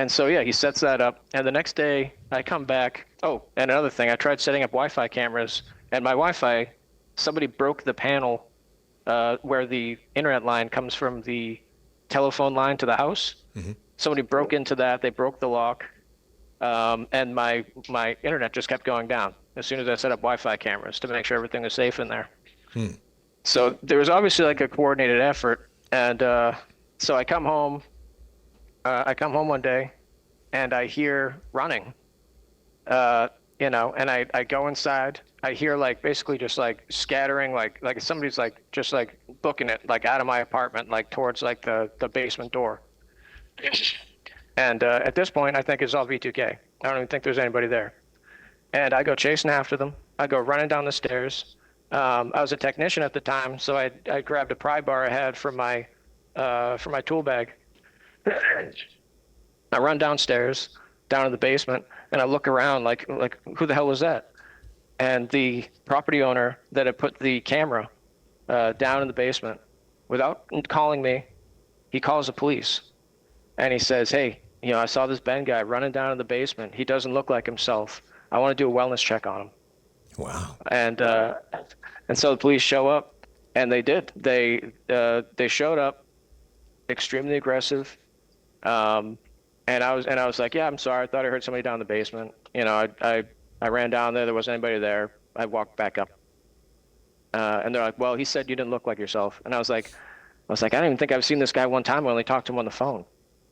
so yeah, he sets that up. And the next day I come back. Oh, and another thing, I tried setting up Wi-Fi cameras, and my Wi-Fi, somebody broke the panel where the internet line comes from the telephone line to the house. Somebody broke into that. They broke the lock, and my internet just kept going down as soon as I set up Wi-Fi cameras to make sure everything was safe in there. So there was obviously like a coordinated effort. And so I come home. I come home one day, and I hear running. And I go inside. I hear like basically just like scattering, like somebody's like just like booking it like out of my apartment, like towards like the basement door. And at this point, I think it's all V2K. I don't even think there's anybody there. And I go chasing after them. I go running down the stairs. I was a technician at the time, so I grabbed a pry bar I had from my tool bag. I run downstairs, down to the basement, and I look around like who the hell was that? And the property owner that had put the camera down in the basement, without calling me, he calls the police, and he says, "Hey, I saw this Ben guy running down in the basement. He doesn't look like himself. I want to do a wellness check on him." Wow. And so the police show up, and they did. They showed up, extremely aggressive. And I was like, yeah, I'm sorry. I thought I heard somebody down in the basement. I ran down there. There wasn't anybody there. I walked back up. And they're like, well, he said you didn't look like yourself. And I was like, I don't even think I've seen this guy one time. I only talked to him on the phone.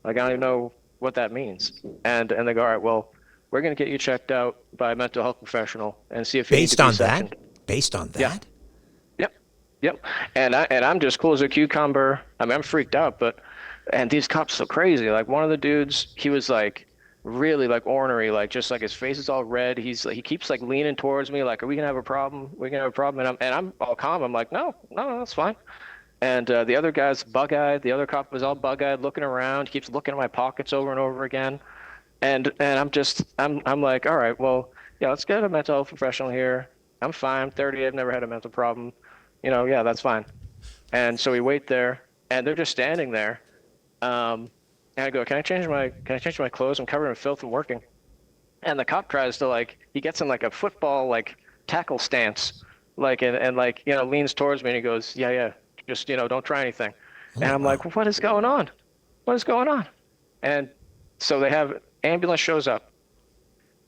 Like, I don't even know what that means. And they go, all right, well, we're going to get you checked out by a mental health professional and see if you need to be sectioned. Based on that? Yeah. Yep. And I'm just cool as a cucumber. I mean, I'm freaked out, and these cops are so crazy. Like one of the dudes, he was like really like ornery, like just like his face is all red. He keeps like leaning towards me, like, are we gonna have a problem? We're gonna have a problem. And I'm all calm. I'm like, no, that's fine. And the other guy's bug-eyed. The other cop was all bug-eyed, looking around. He keeps looking at my pockets over and over again. And I'm like, all right, well, yeah, let's get a mental health professional here. I'm fine. I'm 30. I've never had a mental problem. Yeah, that's fine. And so we wait there, and they're just standing there. And I go, can I change my clothes? I'm covered in filth and working. And the cop tries to he gets in like a football like tackle stance, and leans towards me, and he goes, yeah, just don't try anything. And I'm like, what is going on? What is going on? And so they have Ambulance shows up.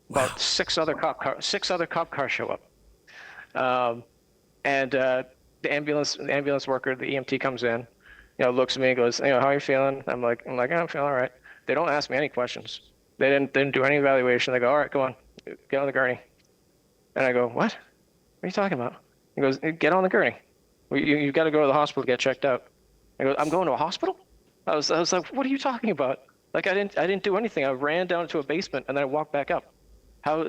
About Wow. six other cop cars show up. Um, and the ambulance worker, the EMT comes in, looks at me and goes, how are you feeling? I'm feeling all right. They don't ask me any questions. They didn't do any evaluation. They go, all right, go on, get on the gurney. And I go, what? What are you talking about? He goes, get on the gurney. You've got to go to the hospital to get checked out. I go, I'm going to a hospital? I was like, what are you talking about? Like I didn't do anything. I ran down to a basement and then I walked back up. How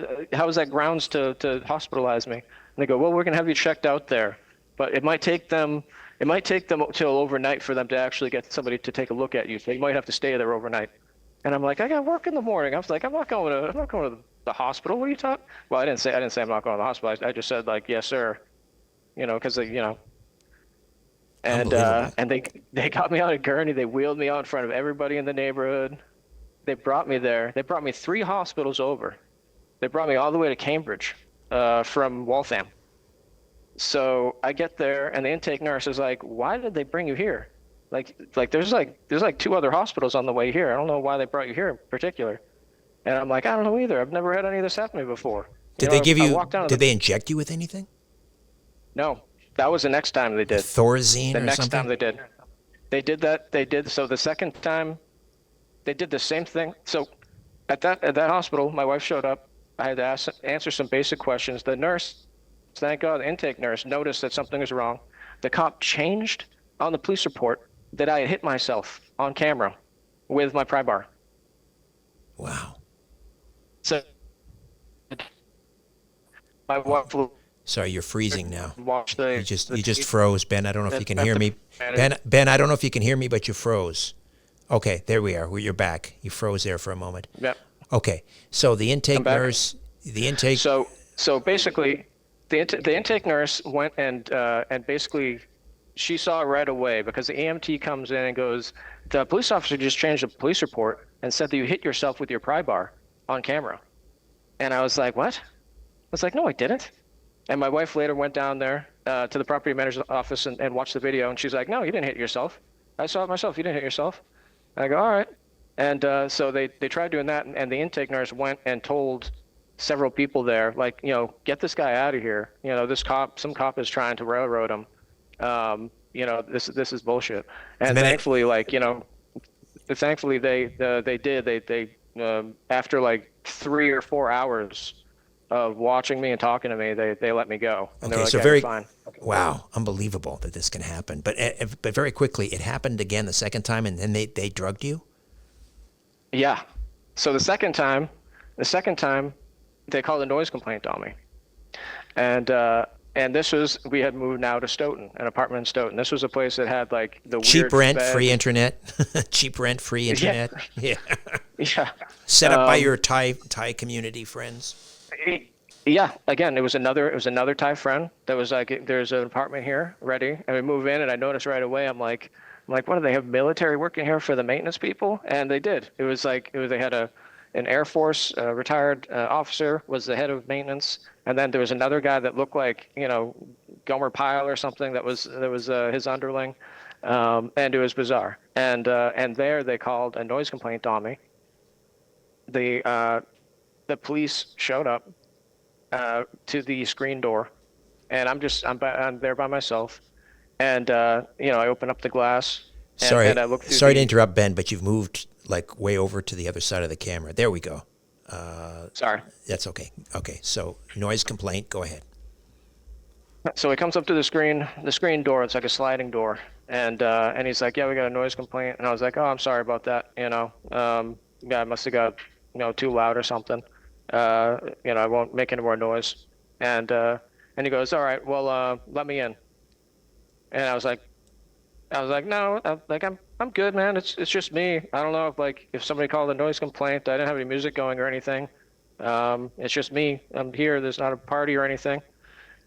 is that grounds to hospitalize me? And they go, well, we're gonna have you checked out there, but it might take them till overnight for them to actually get somebody to take a look at you. So you might have to stay there overnight. And I'm like, I got work in the morning. I was like, I'm not going to the hospital. What are you talking? Well, I didn't say I'm not going to the hospital. I just said like, yes, sir. Because Unbelievable. and they got me on a gurney. They wheeled me out in front of everybody in the neighborhood. They brought me there. They brought me 3 hospitals over. They brought me all the way to Cambridge, from Waltham. So I get there, and the intake nurse is like, "Why did they bring you here? There's 2 other hospitals on the way here. I don't know why they brought you here in particular." And I'm like, "I don't know either. I've never had any of this happen to me before." Did they give I you? walked down to Did the they inject you with anything? no. That was the next time they did. Thorazine The or next time something? they did. They did that. They did so the second time they did the same thing. So at that hospital, my wife showed up. I had to answer some basic questions. The nurse, thank God, the intake nurse noticed that something was wrong. The cop changed on the police report that I had hit myself on camera with my pry bar. Wow. So my wife will Sorry, you're freezing now. watch You just froze, Ben. I don't know if you can at hear the me. Ben, I don't know if you can hear me, but you froze. Okay, there we are. You're back. You froze there for a moment. yeah. Okay, so the intake I'm back. nurse, the intake. So basically, the intake nurse went and basically she saw it right away because the EMT comes in and goes, the police officer just changed the police report and said that you hit yourself with your pry bar on camera. And I was like, what? I was like, no, I didn't. And my wife later went down there to the property manager's office and watched the video, and she's like, no, you didn't hit yourself. I saw it myself. You didn't hit yourself. And I go, all right. And so they tried doing that, and the intake nurse went and told several people there, like, get this guy out of here. Some cop is trying to railroad him. This is bullshit. And then thankfully, thankfully they did. After like 3 or 4 hours of watching me and talking to me, they let me go. And Okay, they're like, so yeah, very you're fine. wow, unbelievable that this can happen. But very quickly, it happened again the second time, and then they drugged you. Yeah. So the second time, they called a noise complaint on me, and we had moved now to Stoughton, an apartment in Stoughton. This was a place that had like the Cheap weird rent, bed. free internet. Cheap rent, free internet. Yeah. Yeah. Set up by your Thai community friends. Yeah. Again, it was another Thai friend that was like, there's an apartment here ready, and we move in, and I noticed right away. I'm like, what do they have military working here for the maintenance people? And they did. They had an Air Force retired officer was the head of maintenance, and then there was another guy that looked like Gomer Pyle or something that was his underling, and it was bizarre. And there they called a noise complaint on me. The police showed up to the screen door, and I'm there by myself, and I open up the glass. Sorry, and I look through sorry to interrupt, Ben, but you've moved like way over to the other side of the camera. There we go. Sorry. That's okay. Okay, so noise complaint. Go ahead. So he comes up to the screen door. It's like a sliding door, and he's like, "Yeah, we got a noise complaint." And I was like, "Oh, I'm sorry about that. Guy must have got too loud or something. I won't make any more noise." And he goes, "All right, well, let me in." And I was like, "No, I'm good, man. It's just me. I don't know if somebody called a noise complaint. I didn't have any music going or anything. It's just me. I'm here. There's not a party or anything."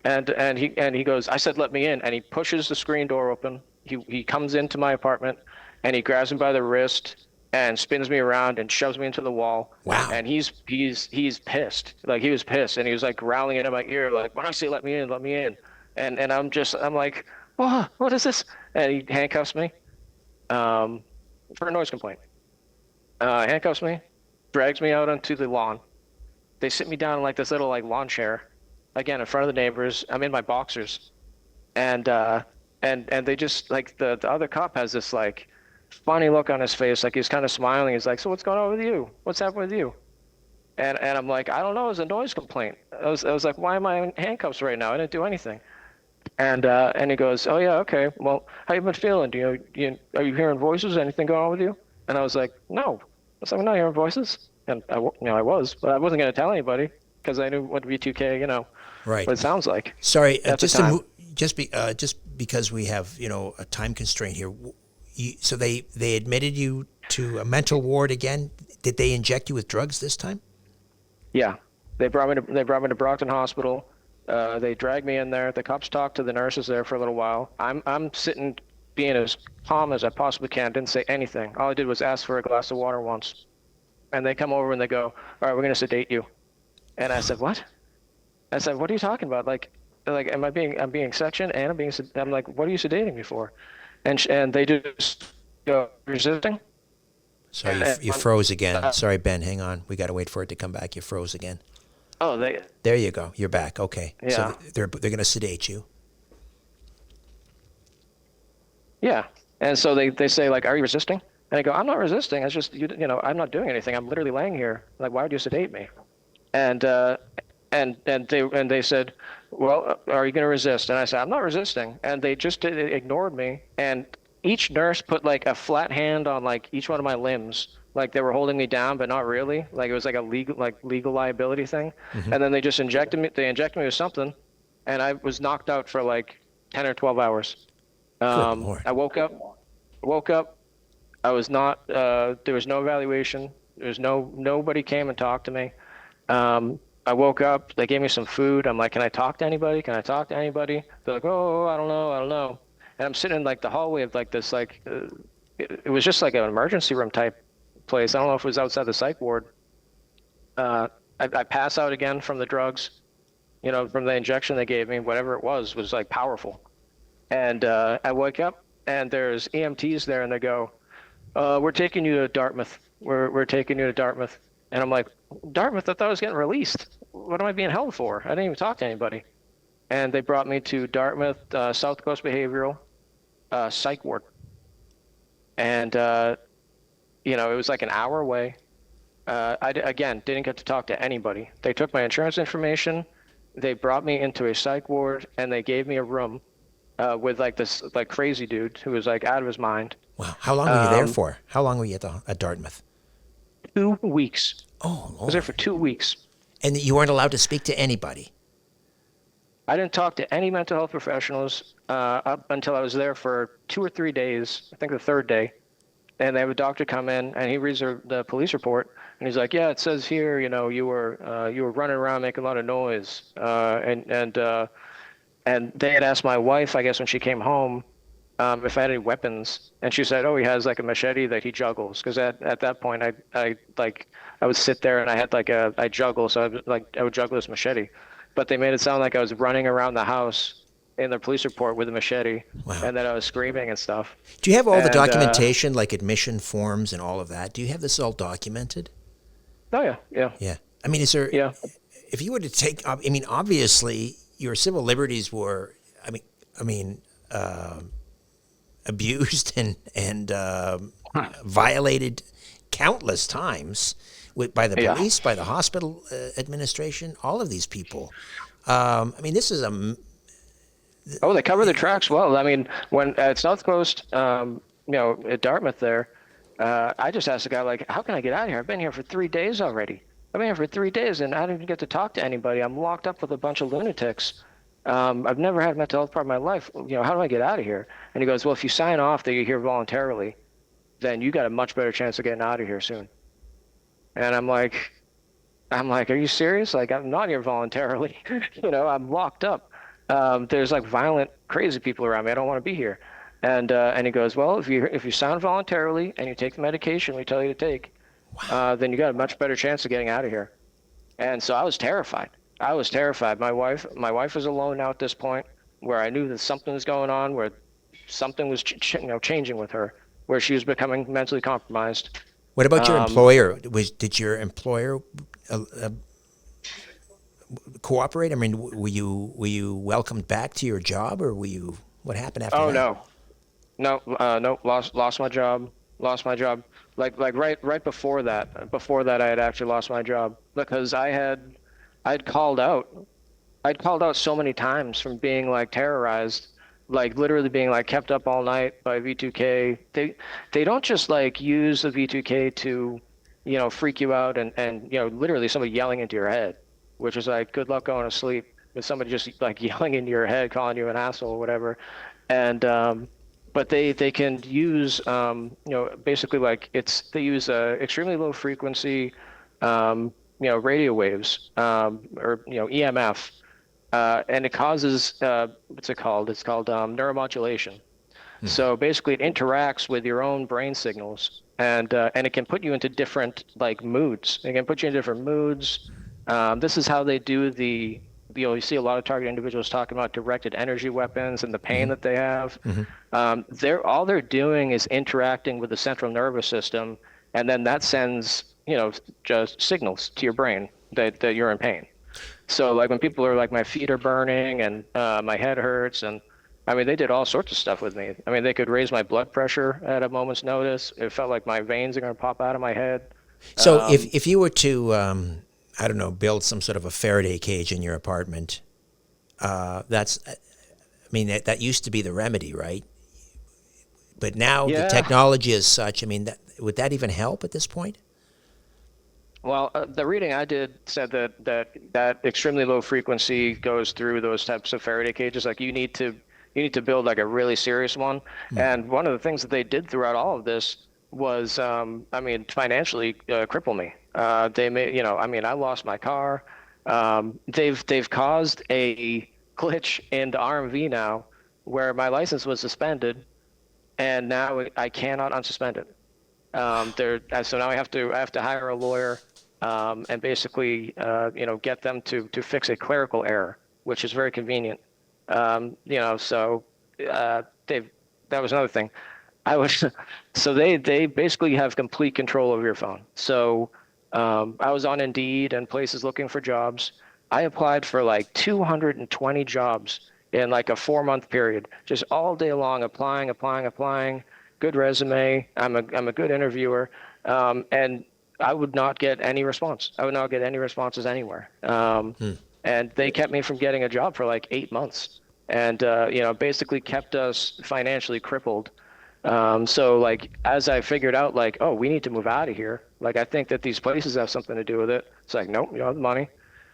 And he goes, I said, "Let me in." And he pushes the screen door open. He comes into my apartment, and he grabs me by the wrist and spins me around and shoves me into the wall. Wow. And he's pissed. Like, he was pissed, and he was like growling into my ear, like, "When I say let me in, let me in." And I'm like, what is this? And he handcuffs me for a noise complaint. Handcuffs me, drags me out onto the lawn. They sit me down in like this little like lawn chair, again in front of the neighbors. I'm in my boxers, and and they just like the other cop has this like funny look on his face, like he's kind of smiling. He's like, "So what's going on with you? What's happening with you?" And I'm like, "I don't know. It was a noise complaint." I was like, "Why am I in handcuffs right now? I didn't do anything." And he goes, "Oh yeah, okay. Well, how you been feeling? Are you hearing voices? Anything going on with you?" And I was like, "No." I was like, "I'm not hearing voices." And I was, but I wasn't going to tell anybody because I knew what V2K, Right. what it sounds like Sorry, at the just to time. just because we have a time constraint here. So they admitted you to a mental ward again. Did they inject you with drugs this time? Yeah, they brought me to Brockton Hospital. They dragged me in there. The cops talked to the nurses there for a little while. I'm sitting, being as calm as I possibly can. Didn't say anything. All I did was ask for a glass of water once. And they come over and they go, "All right, we're gonna sedate you." And I said, "What?" I said, "What are you talking about? Like, I'm being sectioned and I'm like, what are you sedating me for?" And they just go, "Resisting." Sorry, And you froze again. Sorry, Ben. Hang on. We got to wait for it to come back. You froze again. oh, they, There you go. You're back. Okay. So yeah, they're going to sedate you. yeah. And so they say like, "Are you resisting?" And I go, "I'm not resisting. It's just I'm not doing anything. I'm literally laying here. Like, why would you sedate me?" And they said, "Well, are you going to resist?" And I said, "I'm not resisting." And they just ignored me. And each nurse put like a flat hand on like each one of my limbs, like they were holding me down, but not really. Like it was like a legal liability thing. Hmm. And then they just injected me. They injected me with something, and I was knocked out for like 10 or 12 hours. Good Lord. I woke up. I was not. There was no evaluation. There was nobody came and talked to me. I woke up, they gave me some food. I'm like, "Can I talk to anybody? Can I talk to anybody?" They're like, "Oh, I don't know, I don't know." And I'm sitting in like the hallway of like this, like, it was just like an emergency room type place. I don't know if it was outside the psych ward. I pass out again from the drugs, from the injection they gave me, whatever it was like powerful. And I wake up and there's EMTs there and they go, "We're taking you to Dartmouth. We're taking you to Dartmouth." And I'm like, "Dartmouth? I thought I was getting released. What am I being held for? I didn't even talk to anybody." And they brought me to Dartmouth, South Coast Behavioral Psych Ward. And, it was like an hour away. Again, didn't get to talk to anybody. They took my insurance information. They brought me into a psych ward and they gave me a room with like this like crazy dude who was like out of his mind. Wow. How long were you there for? How long were you at Dartmouth? 2 weeks. Oh I was there Lord. for 2 weeks. And you weren't allowed to speak to anybody. I didn't talk to any mental health professionals up until I was there for 2 or 3 days. I think the third day, and they have a doctor come in, and he reads the police report, and he's like, "Yeah, it says here, you were running around making a lot of noise, and they had asked my wife, I guess, when she came home, if I had any weapons, and she said, 'Oh, he has like a machete that he juggles,' because at that point, I would sit there and I had like I juggle, so I would juggle this machete, but they made it sound like I was running around the house in the police report with a machete, Wow. and that I was screaming and stuff. Do you have all the And documentation, like admission forms and all of that? Do you have this all documented? oh yeah, yeah, Yeah. I mean, is there, yeah, if you were to take, I mean, obviously your civil liberties were, I mean, abused and violated countless times by the yeah. police, by the hospital administration, all of these people. I mean, this is Oh, they cover the tracks well. I mean, when at South Coast, at Dartmouth there, I just asked the guy, like, "How can I get out of here? I've been here for 3 days already. I've been here for 3 days and I didn't even get to talk to anybody. I'm locked up with a bunch of lunatics. I've never had a mental health problem in my life. How do I get out of here?" And he goes, "Well, if you sign off that you're here voluntarily, then you got a much better chance of getting out of here soon." And I'm like, "Are you serious? Like, I'm not here voluntarily. I'm locked up. There's like violent, crazy people around me. I don't want to be here." And he goes, "Well, if you sign voluntarily and you take the medication we tell you to take, then you got a much better chance of getting out of here." And so I was terrified. I was terrified. My wife was alone now at this point, where I knew that something was going on, where something was changing with her, where she was becoming mentally compromised. What about your Um, employer? Did your employer cooperate? I mean, were you welcomed back to your job, or what happened after oh that? no, no, no, lost my job, lost my job. Like right before that, I had actually lost my job because I'd called out. I'd called out so many times from being like terrorized, like literally being like kept up all night by V2K. They don't just like use the V2K to, freak you out and literally somebody yelling into your head, which is like good luck going to sleep with somebody just like yelling into your head, calling you an asshole or whatever. And but they can use basically like they use extremely low frequency radio waves or EMF, and it causes what's it called? It's called neuromodulation. So basically, it interacts with your own brain signals, and it can put you into different like moods. It can put you in different moods. This is how they do you see a lot of target individuals talking about directed energy weapons and the pain that they have. They're doing is interacting with the central nervous system, and then that sends just signals to your brain that you're in pain. So like when people are like, my feet are burning and my head hurts, and I mean, they did all sorts of stuff with me. I mean, they could raise my blood pressure at a moment's notice. It felt like my veins are going to pop out of my head. So if Um, if you were to, I don't know, build some sort of a Faraday cage in your apartment, I mean, that used to be the remedy, right? But now the yeah. technology is such. I mean, would that even help at this point? Well, the reading I did said that extremely low frequency goes through those types of Faraday cages. Like you need to build like a really serious one. And one of the things that they did throughout all of this was, I mean, financially cripple me. They made, I mean, I lost my car. They've caused a glitch in the RMV now, where my license was suspended, and now I cannot unsuspend it. So now I have to hire a lawyer, and basically, get them to fix a clerical error, which is very convenient. So they've that was another thing. I was so they basically have complete control over your phone. So I was on Indeed and places looking for jobs. I applied for like 220 jobs in like a 4 month period, just all day long, applying, applying, applying. Good resume. I'm a good interviewer, and I would not get any response. I would not get any responses anywhere. And they kept me from getting a job for like 8 months, and basically kept us financially crippled. So like as I figured out, like, oh, we need to move out of here. Like I think that these places have something to do with it. It's like, nope, you don't have the money,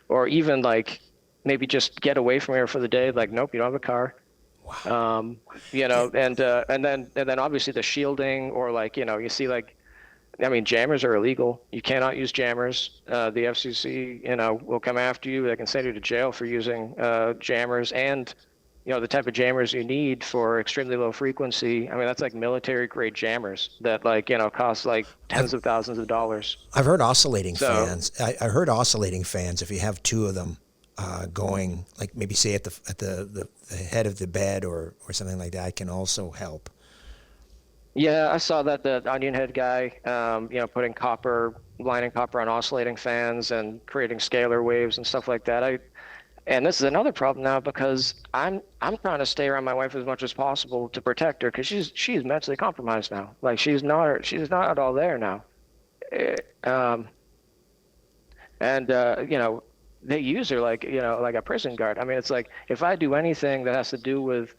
or even like maybe just get away from here for the day. Like, nope, you don't have a car. And then obviously the shielding, or like you see like, I mean, jammers are illegal. You cannot use jammers. The FCC, will come after you. They can send you to jail for using jammers, and the type of jammers you need for extremely low frequency. I mean, that's like military grade jammers that like cost like I've tens of thousands of dollars. I've heard oscillating So fans. I heard oscillating fans. If you have two of them going, like maybe say at the head of the bed or something like that, can also help. yeah, I saw that the Onion Head guy, putting lining copper on oscillating fans and creating scalar waves and stuff like that. And this is another problem now because I'm trying to stay around my wife as much as possible to protect her because she's mentally compromised now. Like she's not all there now. Eh, Um, and they use her like a prison guard. I mean, it's like if I do anything that has to do with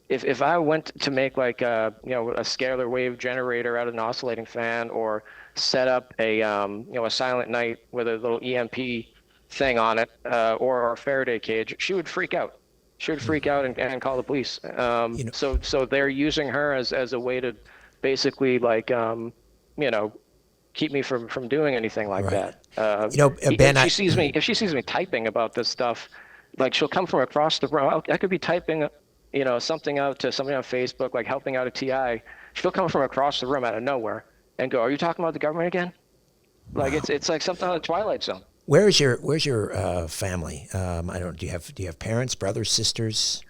if I went to make like a scalar wave generator out of an oscillating fan, or set up a silent night with a little EMP thing on it, or a Faraday cage, she would freak out. She would freak out and call the police. You know, So they're using her as a way to basically like you know keep me from doing anything like right. that. Ben, If she sees me typing about this stuff, like she'll come from across the room. I could be typing, something out to somebody on Facebook, like helping out a TI. She'll come from across the room out of nowhere and go, "Are you talking about the government again?" Like wow. it's like something out of the Twilight Zone. Where's your family? I don't. Do you have parents, brothers, sisters?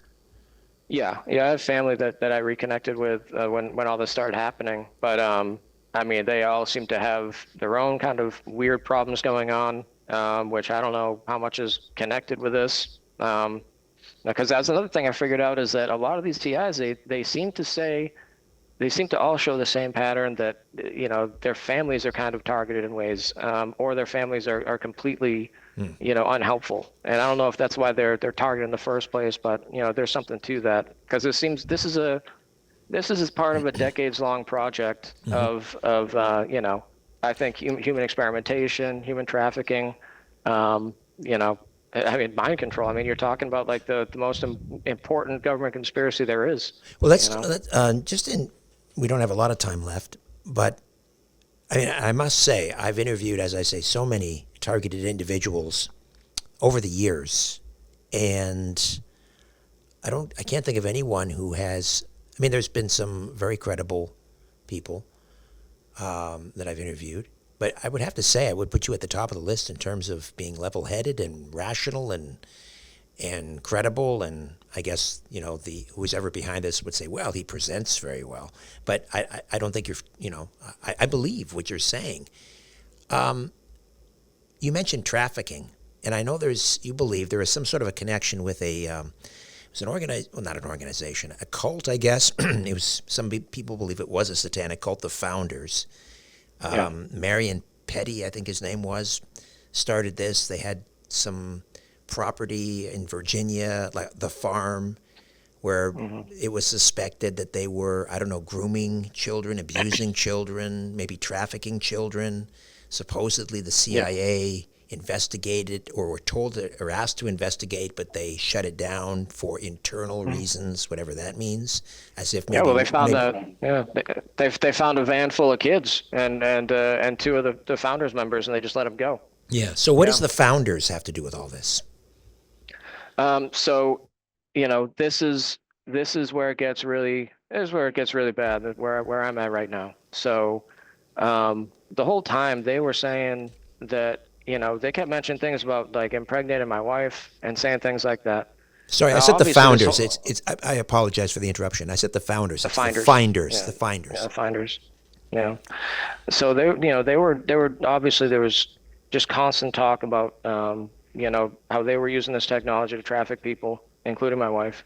Yeah, I have family that I reconnected with when all this started happening. But I mean, they all seem to have their own kind of weird problems going on, which I don't know how much is connected with this. Because that's another thing I figured out is that a lot of these TIs, they seem to say they seem to all show the same pattern that their families are kind of targeted in ways, or their families are completely Hmm. unhelpful. And I don't know if that's why they're targeted in the first place, but there's something to that because it seems this is part of a decades-long project Hmm. of I think human experimentation, human trafficking, um, you know, I mean, mind control. I mean, you're talking about like the most important government conspiracy there is, Well, you know. just in. We don't have a lot of time left, but I mean, I must say, I've interviewed, as I say, so many targeted individuals over the years, and I can't think of anyone who has. I mean, there's been some very credible people that I've interviewed, but I would have to say I would put you at the top of the list in terms of being level-headed and rational and credible. And I guess the who's ever behind this would say, well, he presents very well, but I don't think I believe what you're saying. You mentioned trafficking, and I know you believe there is some sort of a connection with it was well, not an organization, a cult, I guess. It was people believe it was a satanic cult. The founders, Yeah. Marion Petty, I think his name was, started this. They had some property in Virginia, like the farm, where Hmm. it was suspected that they were, I don't know, grooming children, abusing children, maybe trafficking children. Supposedly the Yeah. CIA investigated or were told or asked to investigate, but they shut it down for internal Mhm. reasons, whatever that means, as if Yeah, well, they found maybe. a yeah they found a van full of kids and two of the founders members and they just let them go. Yeah. So what does Yeah. the founders have to do with all this? So, this is where it gets really bad, where I'm at right now. So, the whole time they were saying that, they kept mentioning things about like impregnating my wife and saying things like that. Sorry, I Now, said the obviously, this founders. whole I apologize for the interruption. I said the founders. the It's the finders, finders. yeah, The yeah, finders. the finders, yeah. So they were obviously there was just constant talk about how they were using this technology to traffic people, including my wife,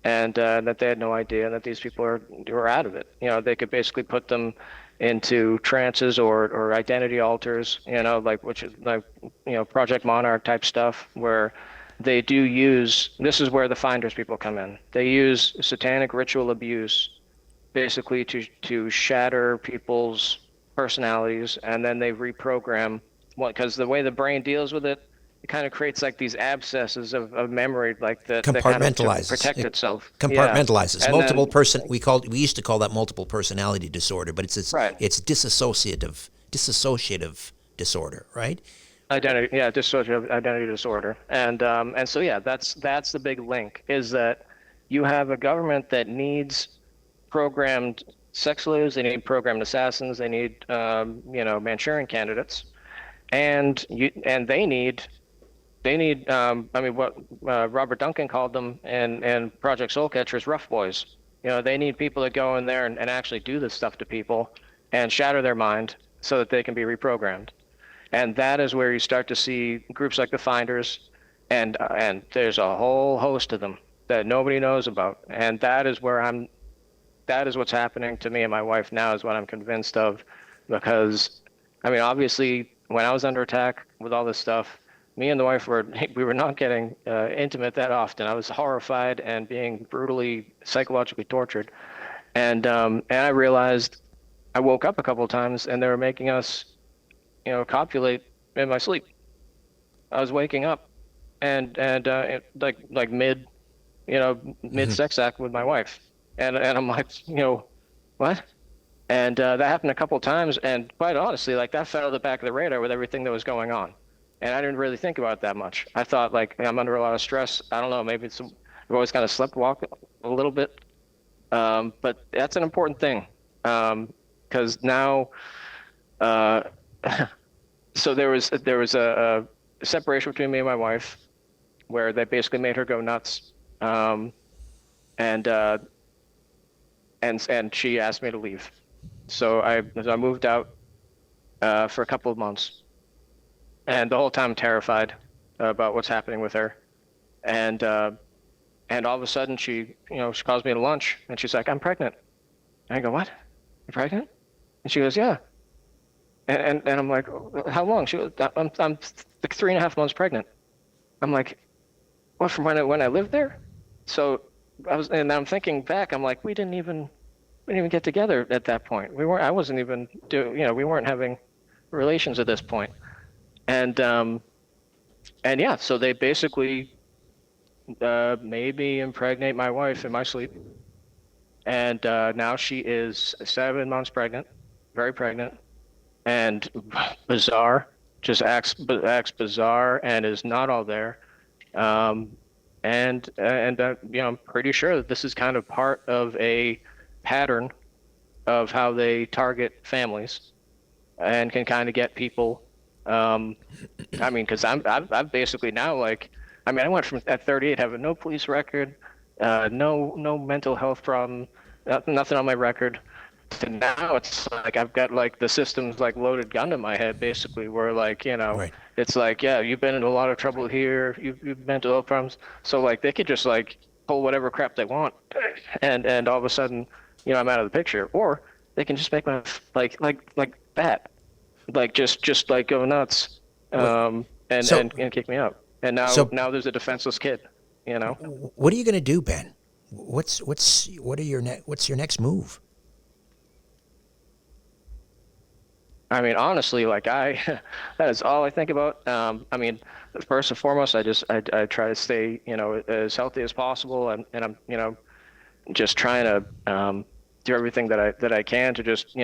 and that they had no idea, and that these people were out of it. They could basically put them into trances or identity alters, like which is like Project Monarch type stuff, where they do use. This is where the finders people come in. They use satanic ritual abuse basically to shatter people's personalities, and then they reprogram what because the way the brain deals with it, it kind of creates like these abscesses of memory, like that kind of to Compartmentalizes. protect It itself. Yeah, compartmentalizes. and Multiple then person. We used to call that multiple personality disorder, but right. it's dissociative disorder, right? Identity, yeah, dissociative identity disorder, and so yeah, that's the big link is that you have a government that needs programmed sex slaves, they need programmed assassins, they need Manchurian candidates, and they need I mean what Robert Duncan called them and Project Soulcatchers rough boys. They need people that go in there and actually do this stuff to people and shatter their mind so that they can be reprogrammed. And that is where you start to see groups like the Finders, and there's a whole host of them that nobody knows about. And that is what's happening to me and my wife now is what I'm convinced of, because I mean, obviously, when I was under attack with all this stuff, me and the wife we were not getting intimate that often. I was horrified and being brutally psychologically tortured, and I realized I woke up a couple of times and they were making us copulate in my sleep. I was waking up like mid sex act with my wife, and I'm like, what? And that happened a couple of times, and quite honestly, like that fell to the back of the radar with everything that was going on, and I didn't really think about it that much. I thought like I'm under a lot of stress. I don't know, maybe I've always kind of slept walk a little bit, but that's an important thing, because now, uh, so there was a separation between me and my wife where they basically made her go nuts, um, and uh, and she asked me to leave. So I moved out for a couple of months, and the whole time terrified about what's happening with her. And and all of a sudden she calls me to lunch and she's like, "I'm pregnant." And I go, "What? You're pregnant?" And she goes, "Yeah." And I'm like, "How long?" She goes, I'm like 3.5 months pregnant." I'm like, "What, from when I lived there?" So and I'm thinking back, I'm like, we didn't even get together at that point. I wasn't even we weren't having relations at this point. And and yeah, so they basically made me impregnate my wife in my sleep. And now she is 7 months pregnant, very pregnant, and bizarre, just acts bizarre and is not all there. Um, I'm pretty sure that this is kind of part of a pattern of how they target families and can kind of get people. Um, I mean, because I'm basically now like, I mean, I went from at 38 having no police record, no mental health problem, nothing on my record, to now it's like I've got like the system's like loaded gun to my head basically, where like Right. it's like, yeah, you've been in a lot of trouble here, you've mental health problems, so like they could just like pull whatever crap they want, and all of a sudden I'm out of the picture, or they can just make my like fat, like just like go nuts, What, and so and kick me out. And now so now there's a defenseless kid, you know. what are you going to do, Ben? What's your next move? I mean, honestly, like that is all I think about. I mean, first and foremost, I try to stay, as healthy as possible, and I'm, just trying to do everything that I can to just,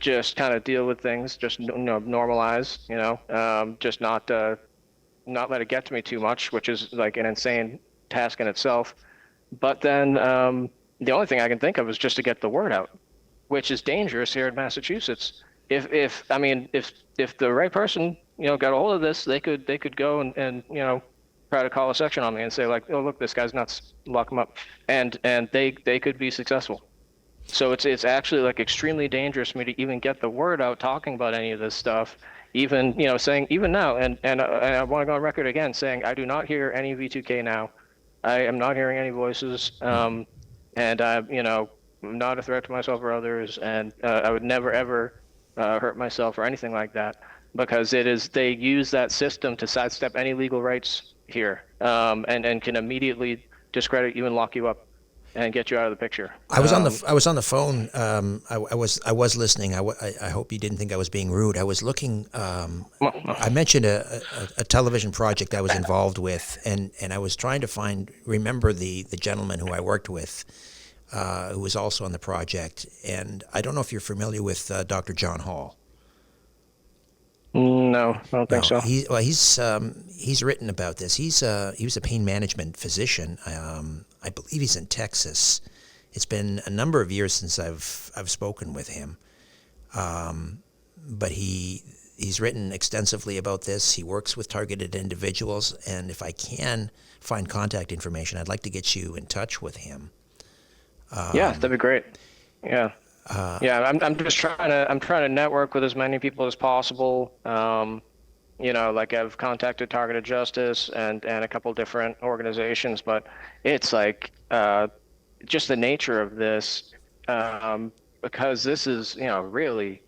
just kind of deal with things, just normalize, just not let it get to me too much, which is like an insane task in itself. But then the only thing I can think of is just to get the word out, which is dangerous here in Massachusetts. If I mean if the right person got a hold of this, they could go and try to call a section on me and say like, oh look, this guy's nuts, lock him up, and they could be successful. So it's actually like extremely dangerous for me to even get the word out talking about any of this stuff. Even saying even now, and I want to go on record again saying I do not hear any V2K now. I am not hearing any voices, and I'm not a threat to myself or others, and I would never ever hurt myself or anything like that, because they use that system to sidestep any legal rights here, and can immediately discredit you and lock you up and get you out of the picture. I was on the phone. I was listening. I hope you didn't think I was being rude. I was looking. I mentioned a television project I was involved with, and I was trying to remember the gentleman who I worked with, who was also on the project. And I don't know if you're familiar with Dr. John Hall. No, I don't think No, so. he's written about this. He was a pain management physician. I believe he's in Texas. It's been a number of years since I've spoken with him, but he's written extensively about this. He works with targeted individuals, and if I can find contact information, I'd like to get you in touch with him. Yeah, that'd be great. Yeah. Yeah, I'm trying to network with as many people as possible. Like I've contacted Targeted Justice and a couple different organizations, but it's like just the nature of this, because this is, really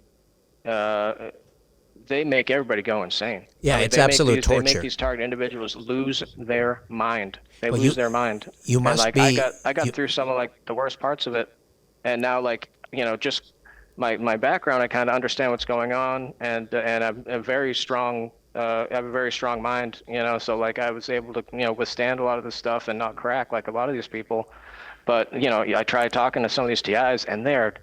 they make everybody go insane. Yeah, I mean, it's absolute they make torture. these target individuals lose their mind. They Well, lose their mind. you And must like I be got I got you. through some of like the worst parts of it, and now like just my background, I kind of understand what's going on, and I'm a very strong. I have a very strong mind, so like I was able to, withstand a lot of this stuff and not crack like a lot of these people. But I tried talking to some of these TIs, and they're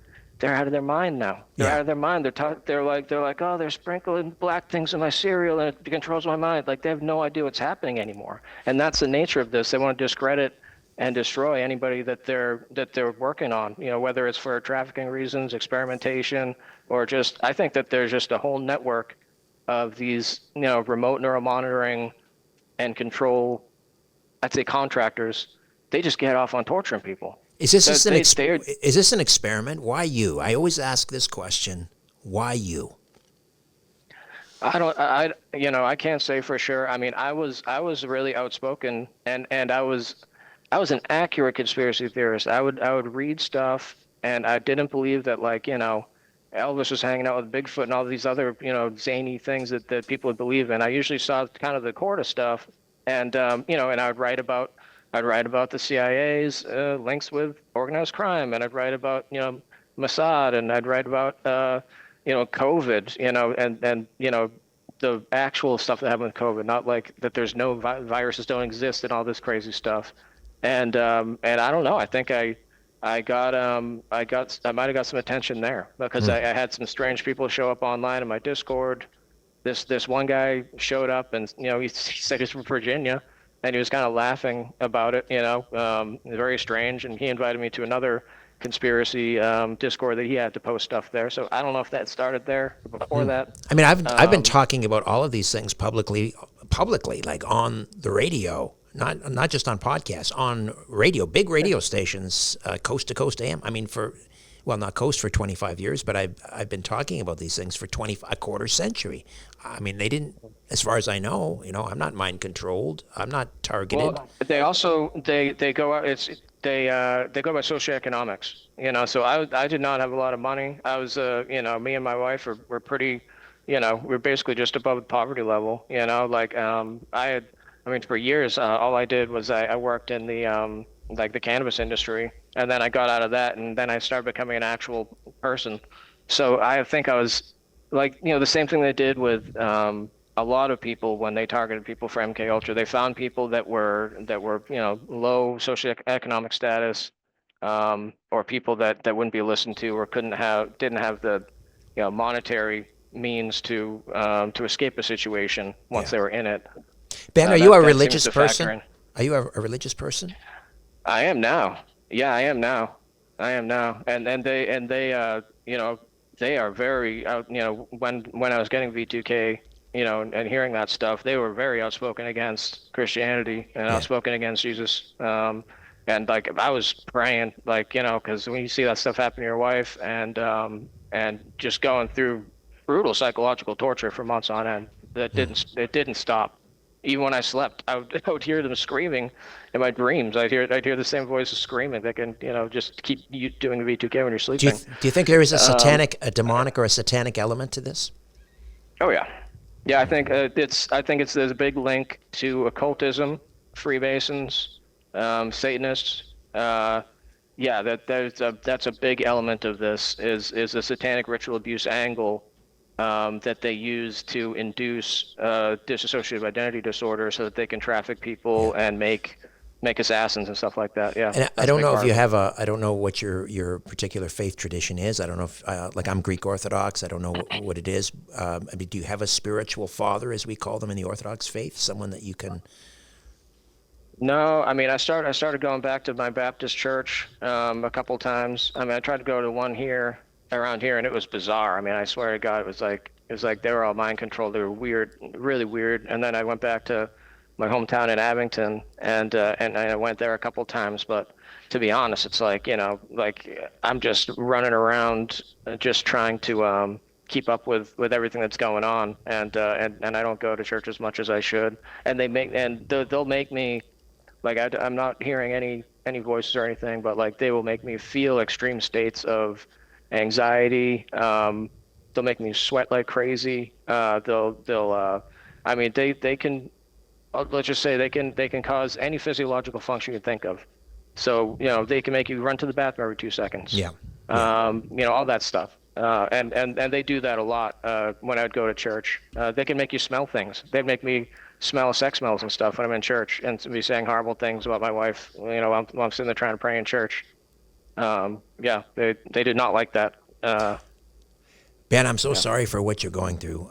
out of their mind now. They're Yeah, out of their mind. They're like, oh, they're sprinkling black things in my cereal and it controls my mind. Like they have no idea what's happening anymore. And that's the nature of this. They want to discredit and destroy anybody that they're working on. Whether it's for trafficking reasons, experimentation, or just I think that there's just a whole network of these remote neuromonitoring and control. I'd say contractors. They just get off on torturing people. Is this So just they is this an experiment? Why you? I always ask this question. Why you? I don't I can't say for sure. I mean, I was really outspoken, and I was an accurate conspiracy theorist. I would read stuff, and I didn't believe that, like, Elvis was hanging out with Bigfoot and all these other, zany things that people would believe in. I usually saw kind of the core of stuff, and and I'd write about the CIA's links with organized crime, and I'd write about Mossad, and I'd write about COVID, and the actual stuff that happened with COVID, not like that there's no viruses don't exist and all this crazy stuff. And I don't know. I think I might have got some attention there because Hmm. I had some strange people show up online in my Discord. This one guy showed up, and he said he's from Virginia, and he was kind of laughing about it. Very strange. And he invited me to another conspiracy Discord that he had to post stuff there. So I don't know if that started there or before that. I mean, I've been Um, talking about all of these things publicly, like on the radio, not just on podcasts, on radio, big radio stations, coast to coast AM. I mean, not coast for 25 years, but I've been talking about these things for a quarter century. I mean, they didn't, as far as I know, I'm not mind controlled. I'm not targeted. Well, they also they go out. They go by socioeconomics. So I did not have a lot of money. I was me and my wife were pretty, we're basically just above the poverty level. Like I mean, for years all I did was I worked in the like the cannabis industry, and then I got out of that, and then I started becoming an actual person. So I think I was like, the same thing they did with a lot of people when they targeted people for MK Ultra. They found people that were low socioeconomic status, or people that wouldn't be listened to or didn't have the monetary means to escape a situation once Yeah. they were in it. Ben, are you a That seems religious to factor person? in. Are you a religious person? I am now. Yeah, I am now. I am now. And they are very out. When I was getting V2K, and hearing that stuff, they were very outspoken against Christianity and Yeah. outspoken against Jesus. And like I was praying, like, because when you see that stuff happen to your wife, and just going through brutal psychological torture for months on end, it didn't stop. Even when I slept, I would hear them screaming in my dreams. I'd hear the same voices screaming. They can, just keep you doing the V2K when you're sleeping. Do you think there is Um, a demonic or a satanic element to this? oh yeah, yeah. I think it's there's a big link to occultism, Freemasons, Satanists. Yeah, that's a big element of this is a satanic ritual abuse angle, that they use to induce dissociative identity disorder so that they can traffic Yeah. people and make assassins and stuff like that. Yeah, And I that's a don't big know if part you of it. have I don't know what your particular faith tradition is. I don't know if, like I'm Greek Orthodox. I don't know what it is. I mean, do you have a spiritual father, as we call them in the Orthodox faith? Someone that you can, No, I mean, I started going back to my Baptist church a couple times. I mean, I tried to go to one here around here, and it was bizarre. I mean, I swear to God, it was like they were all mind controlled. They were weird, really weird. And then I went back to my hometown in Abington, and I went there a couple times. But to be honest, it's like, like I'm just running around, just trying to keep up with everything that's going on, and I don't go to church as much as I should. And they'll make me, like, I'm not hearing any voices or anything, but like they will make me feel extreme states of anxiety. They'll make me sweat like crazy. I mean, they can, let's just say they can cause any physiological function you think of. So, they can make you run to the bathroom every 2 seconds. yeah, yeah. All that stuff. And they do that a lot when I would go to church. They can make you smell things. They'd make me smell sex smells and stuff when I'm in church, and be saying horrible things about my wife, while I'm sitting there trying to pray in church. Yeah, they did not like that. Ben, I'm so Yeah. sorry for what you're going through.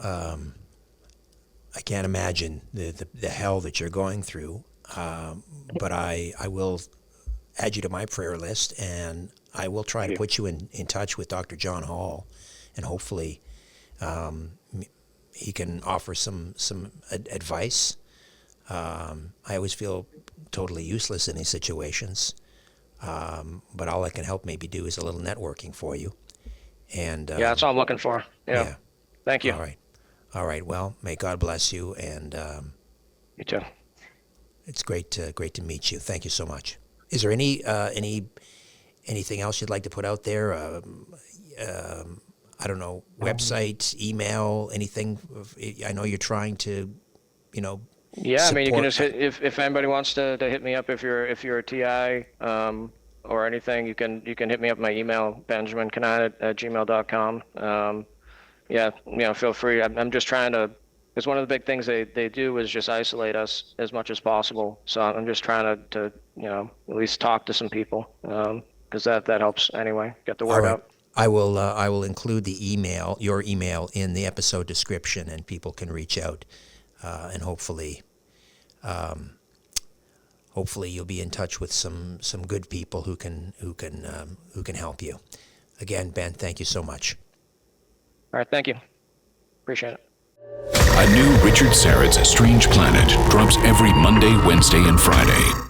I can't imagine the hell that you're going through. But I will add you to my prayer list, and I will try to Thank you. put you in touch with Dr. John Hall, and hopefully he can offer some advice. I always feel totally useless in these situations. But all I can help maybe do is a little networking for you. And Yeah, that's all I'm looking for. Yeah. yeah, Thank you. all right, all right. Well, may God bless you, and You too. it's great to meet you. Thank you so much. Is there anything else you'd like to put out there? I don't know, website, email, anything. I know you're trying to, Yeah, I mean, you can support. just hit if anybody wants to hit me up if you're a TI or anything, you can hit me up my email Benjamin Conine at gmail.com. Yeah, feel free. I'm just trying to, because one of the big things they do is just isolate us as much as possible. So I'm just trying to at least talk to some people, because that helps anyway, get the All word right. out. I will include your email in the episode description, and people can reach out, and hopefully you'll be in touch with some good people who can help you. Again, Ben, thank you so much. All right, thank you. Appreciate it. A new Richard Syrett's Strange Planet drops every Monday, Wednesday, and Friday.